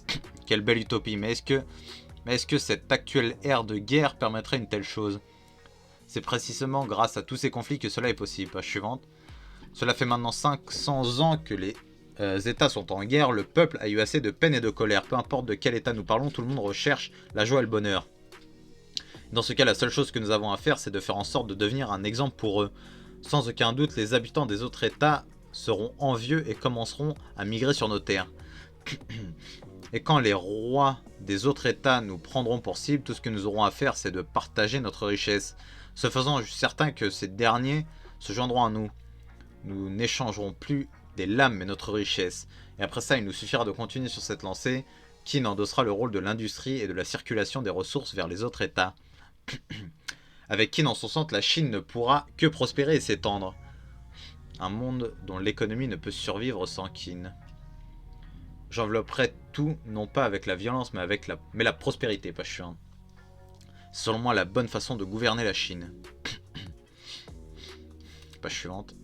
S1: Quelle belle utopie, mais est-ce que cette actuelle ère de guerre permettrait une telle chose? C'est précisément grâce à tous ces conflits que cela est possible. Page suivante. Cela fait maintenant 500 ans que les États sont en guerre, le peuple a eu assez de peine et de colère. Peu importe de quel État nous parlons, tout le monde recherche la joie et le bonheur. Dans ce cas, la seule chose que nous avons à faire, c'est de faire en sorte de devenir un exemple pour eux. Sans aucun doute, les habitants des autres États seront envieux et commenceront à migrer sur nos terres. Et quand les rois des autres États nous prendront pour cible, tout ce que nous aurons à faire, c'est de partager notre richesse. Ce faisant, je suis certain que ces derniers se joindront à nous. Nous n'échangerons plus des lames mais notre richesse. Et après ça, il nous suffira de continuer sur cette lancée. Qin endossera le rôle de l'industrie et de la circulation des ressources vers les autres États. Avec Qin en son centre, la Chine ne pourra que prospérer et s'étendre. Un monde dont l'économie ne peut survivre sans Qin. J'envelopperai tout, non pas avec la violence, mais la prospérité, pas chiant. C'est selon moi la bonne façon de gouverner la Chine. Page suivante.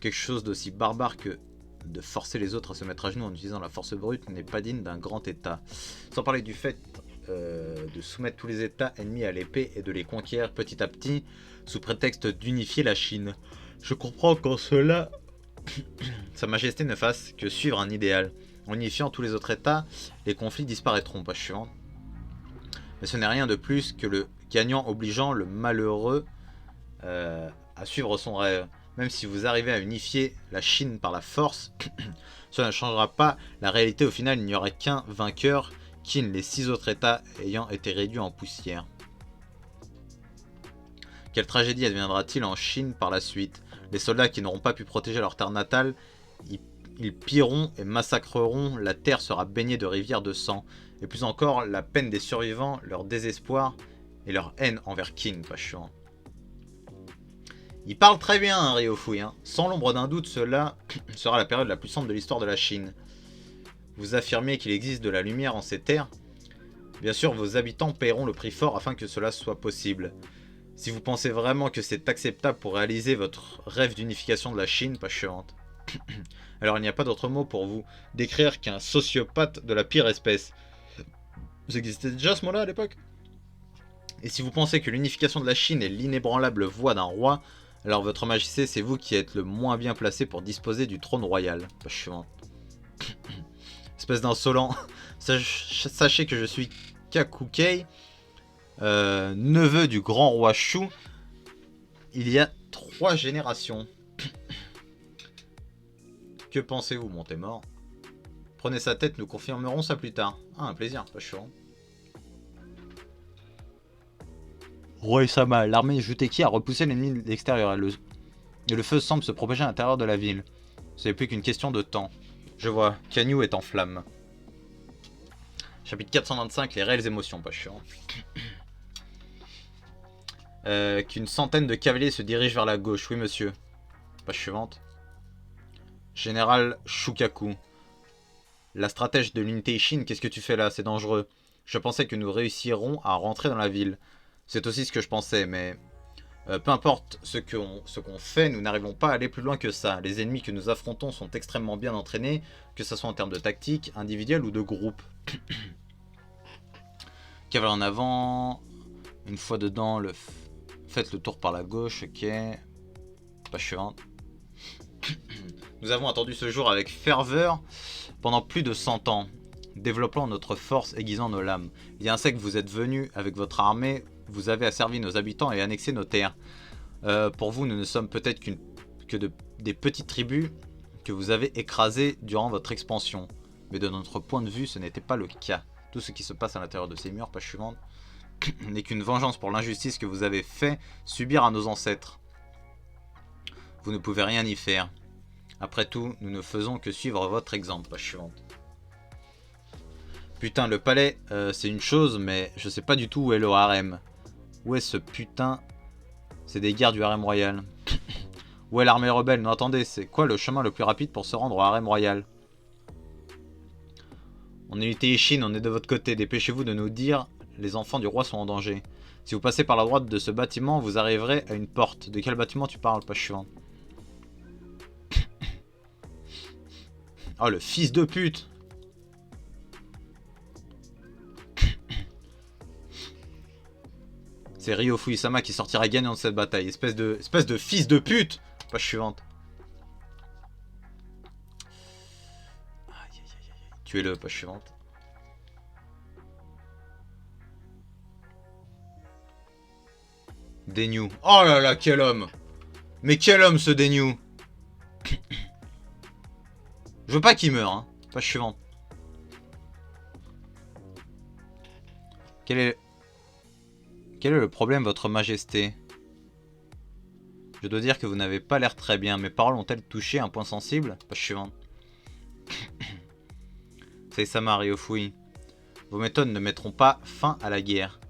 S1: Quelque chose d'aussi barbare que de forcer les autres à se mettre à genoux en utilisant la force brute n'est pas digne d'un grand État. Sans parler du fait de soumettre tous les États ennemis à l'épée et de les conquérir petit à petit sous prétexte d'unifier la Chine. Je comprends qu'en cela, Sa Majesté ne fasse que suivre un idéal. En unifiant tous les autres États, les conflits disparaîtront, page suivante. Mais ce n'est rien de plus que le gagnant obligeant le malheureux à suivre son rêve. Même si vous arrivez à unifier la Chine par la force, cela ne changera pas la réalité. Au final, il n'y aurait qu'un vainqueur, Qin, les 6 autres États ayant été réduits en poussière. Quelle tragédie adviendra-t-il en Chine par la suite? Les soldats qui n'auront pas pu protéger leur terre natale, ils pilleront et massacreront, la terre sera baignée de rivières de sang. Et plus encore, la peine des survivants, leur désespoir et leur haine envers Qin, pas chiant. Il parle très bien, hein, Ryofui. Hein. Sans l'ombre d'un doute, cela sera la période la plus sombre de l'histoire de la Chine. Vous affirmez qu'il existe de la lumière en ces terres. Bien sûr, vos habitants paieront le prix fort afin que cela soit possible. Si vous pensez vraiment que c'est acceptable pour réaliser votre rêve d'unification de la Chine, pas chiante. Alors il n'y a pas d'autre mot pour vous décrire qu'un sociopathe de la pire espèce. Vous existez déjà ce mot-là à l'époque? Et si vous pensez que l'unification de la Chine est l'inébranlable voix d'un roi, alors votre majesté, c'est vous qui êtes le moins bien placé pour disposer du trône royal. Pas chiant. Espèce d'insolent. Sachez que je suis Kakukei, neveu du grand roi Shu, il y a 3 générations. Que pensez-vous, mon Témor? Prenez sa tête, nous confirmerons ça plus tard. Ah, un plaisir, pas chiant. Roi-sama, l'armée Juteki a repoussé l'ennemi de l'extérieur et le feu semble se propager à l'intérieur de la ville. Ce n'est plus qu'une question de temps. Je vois, Kanyu est en flammes. Chapitre 425, les réelles émotions, pas chiant. Qu'une centaine de cavaliers se dirigent vers la gauche. Oui, monsieur. Page suivante. Général Shukaku. La stratège de l'unité Ishin, qu'est-ce que tu fais là? C'est dangereux. Je pensais que nous réussirons à rentrer dans la ville. C'est aussi ce que je pensais, mais... peu importe ce qu'on fait, nous n'arrivons pas à aller plus loin que ça. Les ennemis que nous affrontons sont extrêmement bien entraînés, que ce soit en termes de tactique, individuelle ou de groupe. Cavalier en avant. Une fois dedans, faites le tour par la gauche, ok. Page suivante. Nous avons attendu ce jour avec ferveur pendant plus de 100 ans, développant notre force, aiguisant nos lames. Il y a un siècle, vous êtes venus avec votre armée, vous avez asservi nos habitants et annexé nos terres. Pour vous, nous ne sommes peut-être des petites tribus que vous avez écrasées durant votre expansion. Mais de notre point de vue, ce n'était pas le cas. Tout ce qui se passe à l'intérieur de ces murs, page suivante, n'est qu'une vengeance pour l'injustice que vous avez fait subir à nos ancêtres. Vous ne pouvez rien y faire. Après tout, nous ne faisons que suivre votre exemple. Page suivante. Putain, le palais, c'est une chose, mais je sais pas du tout où est le harem. Où est ce putain? C'est des guerres du harem royal. Où est l'armée rebelle? Non, attendez, c'est quoi le chemin le plus rapide pour se rendre au harem royal? On est unité Ishin, on est de votre côté. Dépêchez-vous de nous dire, les enfants du roi sont en danger. Si vous passez par la droite de ce bâtiment, vous arriverez à une porte. De quel bâtiment tu parles? Page suivante. Oh, le fils de pute! C'est Ryofu Isama qui sortira gagnant de cette bataille. Espèce de fils de pute! Page suivante. Tuez-le, page suivante. Denyu. Oh là là, quel homme! Mais quel homme ce Denyu! Je veux pas qu'il meure, hein. Page suivante. Quel est le problème, votre majesté? Je dois dire que vous n'avez pas l'air très bien. Mes paroles ont-elles touché un point sensible? Page suivante. Seisama Ryofui. Vos méthodes ne mettront pas fin à la guerre.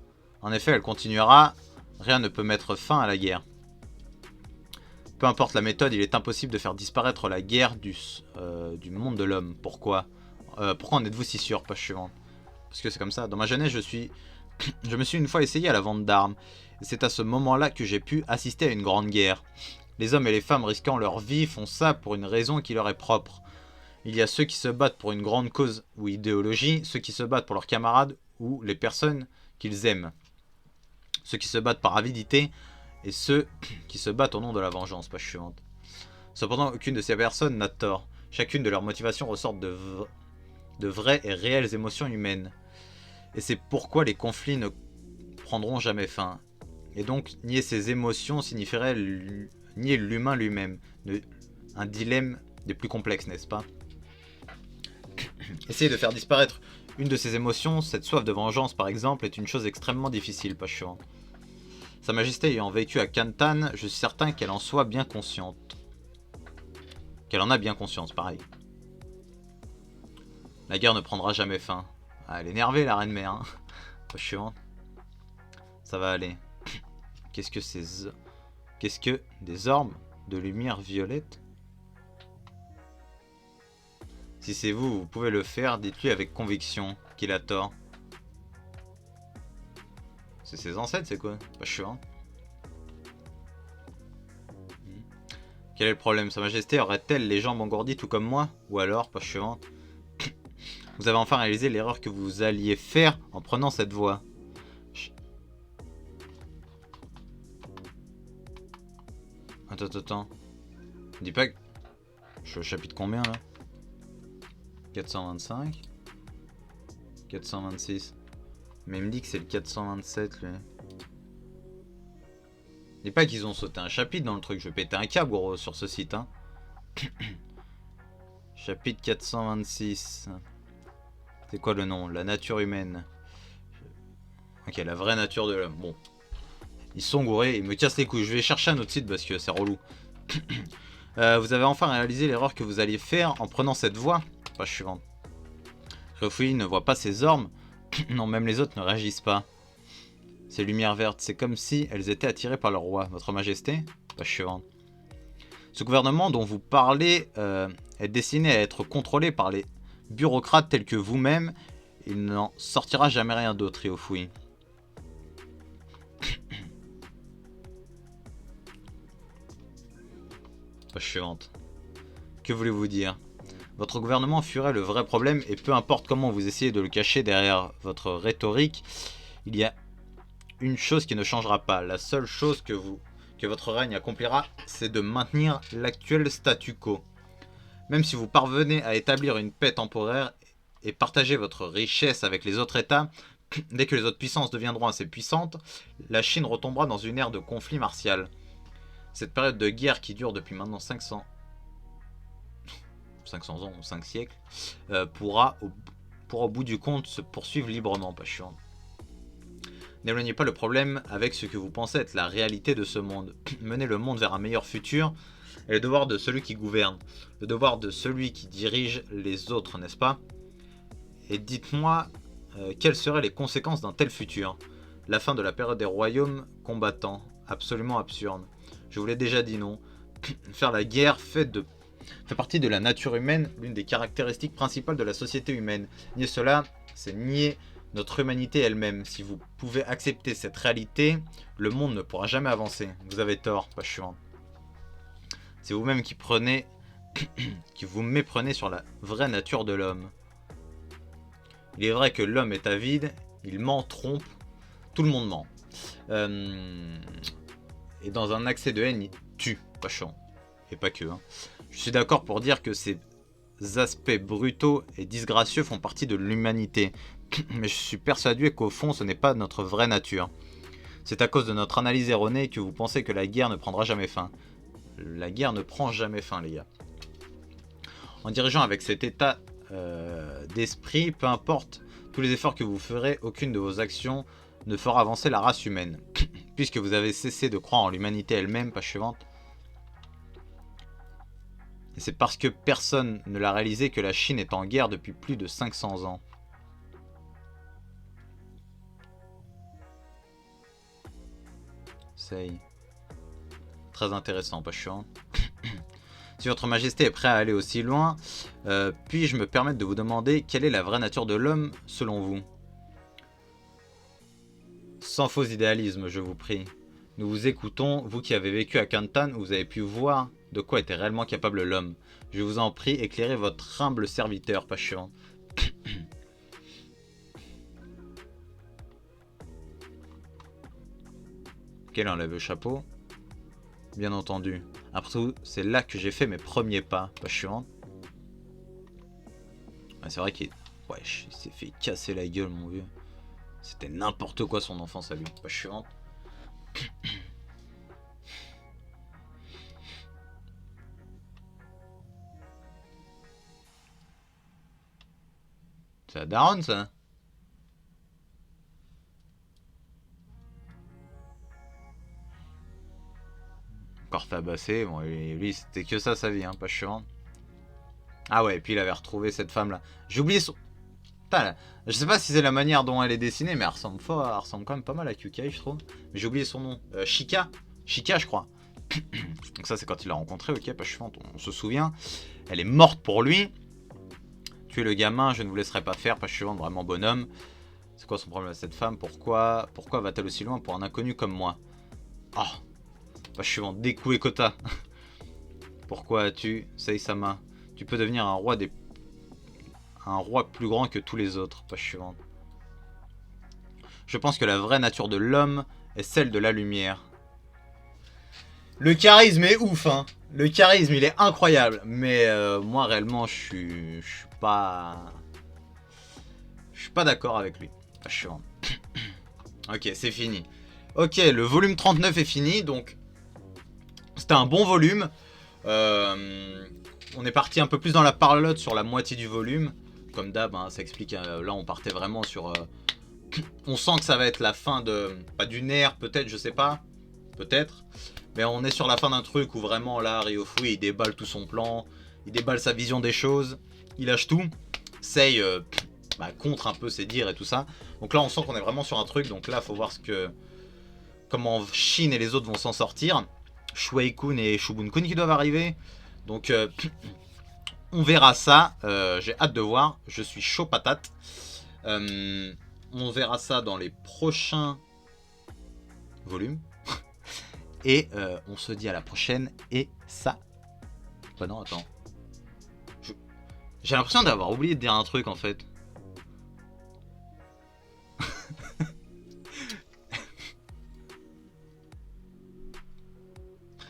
S1: En effet, elle continuera. Rien ne peut mettre fin à la guerre. Peu importe la méthode, il est impossible de faire disparaître la guerre du monde de l'homme. Pourquoi? Pourquoi en êtes-vous si sûr? Page suivante. Parce que c'est comme ça. Dans ma jeunesse, je me suis une fois essayé à la vente d'armes. C'est à ce moment-là que j'ai pu assister à une grande guerre. Les hommes et les femmes risquant leur vie font ça pour une raison qui leur est propre. Il y a ceux qui se battent pour une grande cause ou idéologie, ceux qui se battent pour leurs camarades ou les personnes qu'ils aiment. Ceux qui se battent par avidité et ceux qui se battent au nom de la vengeance. Page suivante. Cependant, aucune de ces personnes n'a tort. Chacune de leurs motivations ressort de vraies et réelles émotions humaines. Et c'est pourquoi les conflits ne prendront jamais fin. Et donc, nier ces émotions signifierait nier l'humain lui-même. Un dilemme des plus complexes, n'est-ce pas? Essayer de faire disparaître une de ces émotions, cette soif de vengeance par exemple, est une chose extrêmement difficile, page suivante. Sa Majesté ayant vécu à Kantan, je suis certain qu'elle en soit bien consciente. Qu'elle en a bien conscience, pareil. La guerre ne prendra jamais fin. Ah, elle est énervée, la reine mère. Hein. Page suivante. Ça va aller. Qu'est-ce que des orbes de lumière violette? Si c'est vous, vous pouvez le faire, dites-lui avec conviction qu'il a tort. C'est ses ancêtres, c'est quoi? Page suivante. Quel est le problème? Sa Majesté aurait-elle les jambes engourdies tout comme moi? Ou alors, page suivante. Vous avez enfin réalisé l'erreur que vous alliez faire en prenant cette voie. Attends. Dis pas que... Je suis au chapitre combien là? 425. 426. Mais il me dit que c'est le 427 lui. Dis pas qu'ils ont sauté un chapitre dans le truc. Je vais péter un câble gros sur ce site hein. Chapitre 426. C'est quoi le nom? La nature humaine. Ok, la vraie nature de l'homme. Bon. Ils sont gourés, ils me cassent les couilles. Je vais chercher un autre site parce que c'est relou. Vous avez enfin réalisé l'erreur que vous alliez faire en prenant cette voie. Page suivante. Ryofuji ne voit pas ses ormes. Non, même les autres ne réagissent pas. Ces lumières vertes, c'est comme si elles étaient attirées par leur roi. Votre majesté? Page suivante. Ce gouvernement dont vous parlez est destiné à être contrôlé par les bureaucrates tels que vous-même. Il n'en sortira jamais rien d'autre, Ryofui. Page suivante. Que voulez-vous dire? Votre gouvernement fuirait le vrai problème et peu importe comment vous essayez de le cacher derrière votre rhétorique, il y a une chose qui ne changera pas. La seule chose que votre règne accomplira, c'est de maintenir l'actuel statu quo. Même si vous parvenez à établir une paix temporaire et partager votre richesse avec les autres États, dès que les autres puissances deviendront assez puissantes, la Chine retombera dans une ère de conflit martial. Cette période de guerre qui dure depuis maintenant 500 ans ou 5 siècles, pourra au bout du compte se poursuivre librement, pas chiant. N'éloignez pas le problème avec ce que vous pensez être la réalité de ce monde. Menez le monde vers un meilleur futur est le devoir de celui qui gouverne, le devoir de celui qui dirige les autres, n'est-ce pas? Et dites-moi, quelles seraient les conséquences d'un tel futur? La fin de la période des royaumes combattants, absolument absurde. Je vous l'ai déjà dit, non? Faire la guerre fait partie de la nature humaine, l'une des caractéristiques principales de la société humaine. Nier cela, c'est nier notre humanité elle-même. Si vous pouvez accepter cette réalité, le monde ne pourra jamais avancer. Vous avez tort, page suivante. C'est vous-même qui vous méprenez sur la vraie nature de l'homme. Il est vrai que l'homme est avide, il ment, trompe, tout le monde ment. Et dans un accès de haine, il tue, pas chiant. Et pas que, hein. Je suis d'accord pour dire que ces aspects brutaux et disgracieux font partie de l'humanité. Mais je suis persuadé qu'au fond, ce n'est pas notre vraie nature. C'est à cause de notre analyse erronée que vous pensez que la guerre ne prendra jamais fin. La guerre ne prend jamais fin, les gars. En dirigeant avec cet état d'esprit, peu importe tous les efforts que vous ferez, aucune de vos actions ne fera avancer la race humaine. Puisque vous avez cessé de croire en l'humanité elle-même, page suivante. Et c'est parce que personne ne l'a réalisé que la Chine est en guerre depuis plus de 500 ans. C'est très intéressant, pas chiant. Si votre majesté est prêt à aller aussi loin, puis-je me permettre de vous demander quelle est la vraie nature de l'homme selon vous? Sans faux idéalisme, je vous prie. Nous vous écoutons, vous qui avez vécu à Canton, où vous avez pu voir de quoi était réellement capable l'homme. Je vous en prie, éclairez votre humble serviteur, pas chiant. Qu'elle enlève le chapeau. Bien entendu. Après tout, c'est là que j'ai fait mes premiers pas, pas chiant. Ah, c'est vrai qu'il s'est fait casser la gueule, mon vieux. C'était n'importe quoi son enfance à lui, pas chiant. C'est la daronne, ça. Encore tabassé. Bon, lui, c'était que ça, sa vie, hein, pas chiant. Ah ouais, et puis il avait retrouvé cette femme-là. J'ai oublié son... Putain, là, je sais pas si c'est la manière dont elle est dessinée, mais elle ressemble quand même pas mal à QK, je trouve. Mais j'ai oublié son nom. Chica, je crois. Donc ça, c'est quand il l'a rencontré, ok, pas chiant, on se souvient. Elle est morte pour lui. Tuer le gamin, je ne vous laisserai pas faire, pas chiant, vraiment bonhomme. C'est quoi son problème à cette femme? Pourquoi va-t-elle aussi loin pour un inconnu comme moi? Oh, pas chiant, Deku et Kota. Pourquoi as-tu, Seisama? Tu peux devenir un roi plus grand que tous les autres. Page suivante. Je pense que la vraie nature de l'homme est celle de la lumière. Le charisme est ouf, hein. Le charisme, il est incroyable. Mais moi, réellement, je suis pas d'accord avec lui. Page suivante. Ok, c'est fini. Ok, le volume 39 est fini, donc c'était un bon volume. On est parti un peu plus dans la parlotte sur la moitié du volume. Comme d'hab, hein, ça explique. Là, on partait vraiment sur... on sent que ça va être la fin de... Pas d'une ère, peut-être, je sais pas. Peut-être. Mais on est sur la fin d'un truc où vraiment, là, Ryofui, il déballe tout son plan. Il déballe sa vision des choses. Il lâche tout. Sei, contre un peu ces dires et tout ça. Donc là, on sent qu'on est vraiment sur un truc. Donc là, faut voir comment Shin et les autres vont s'en sortir. Shuei-kun et Shubun-kun qui doivent arriver. Donc on verra ça. J'ai hâte de voir. Je suis chaud patate. On verra ça dans les prochains volumes. Et on se dit à la prochaine. Et ça... Bah non, attends. J'ai l'impression d'avoir oublié de dire un truc en fait.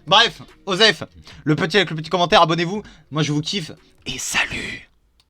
S1: Bref, Osef, le petit avec le petit commentaire, abonnez-vous. Moi je vous kiffe et salut.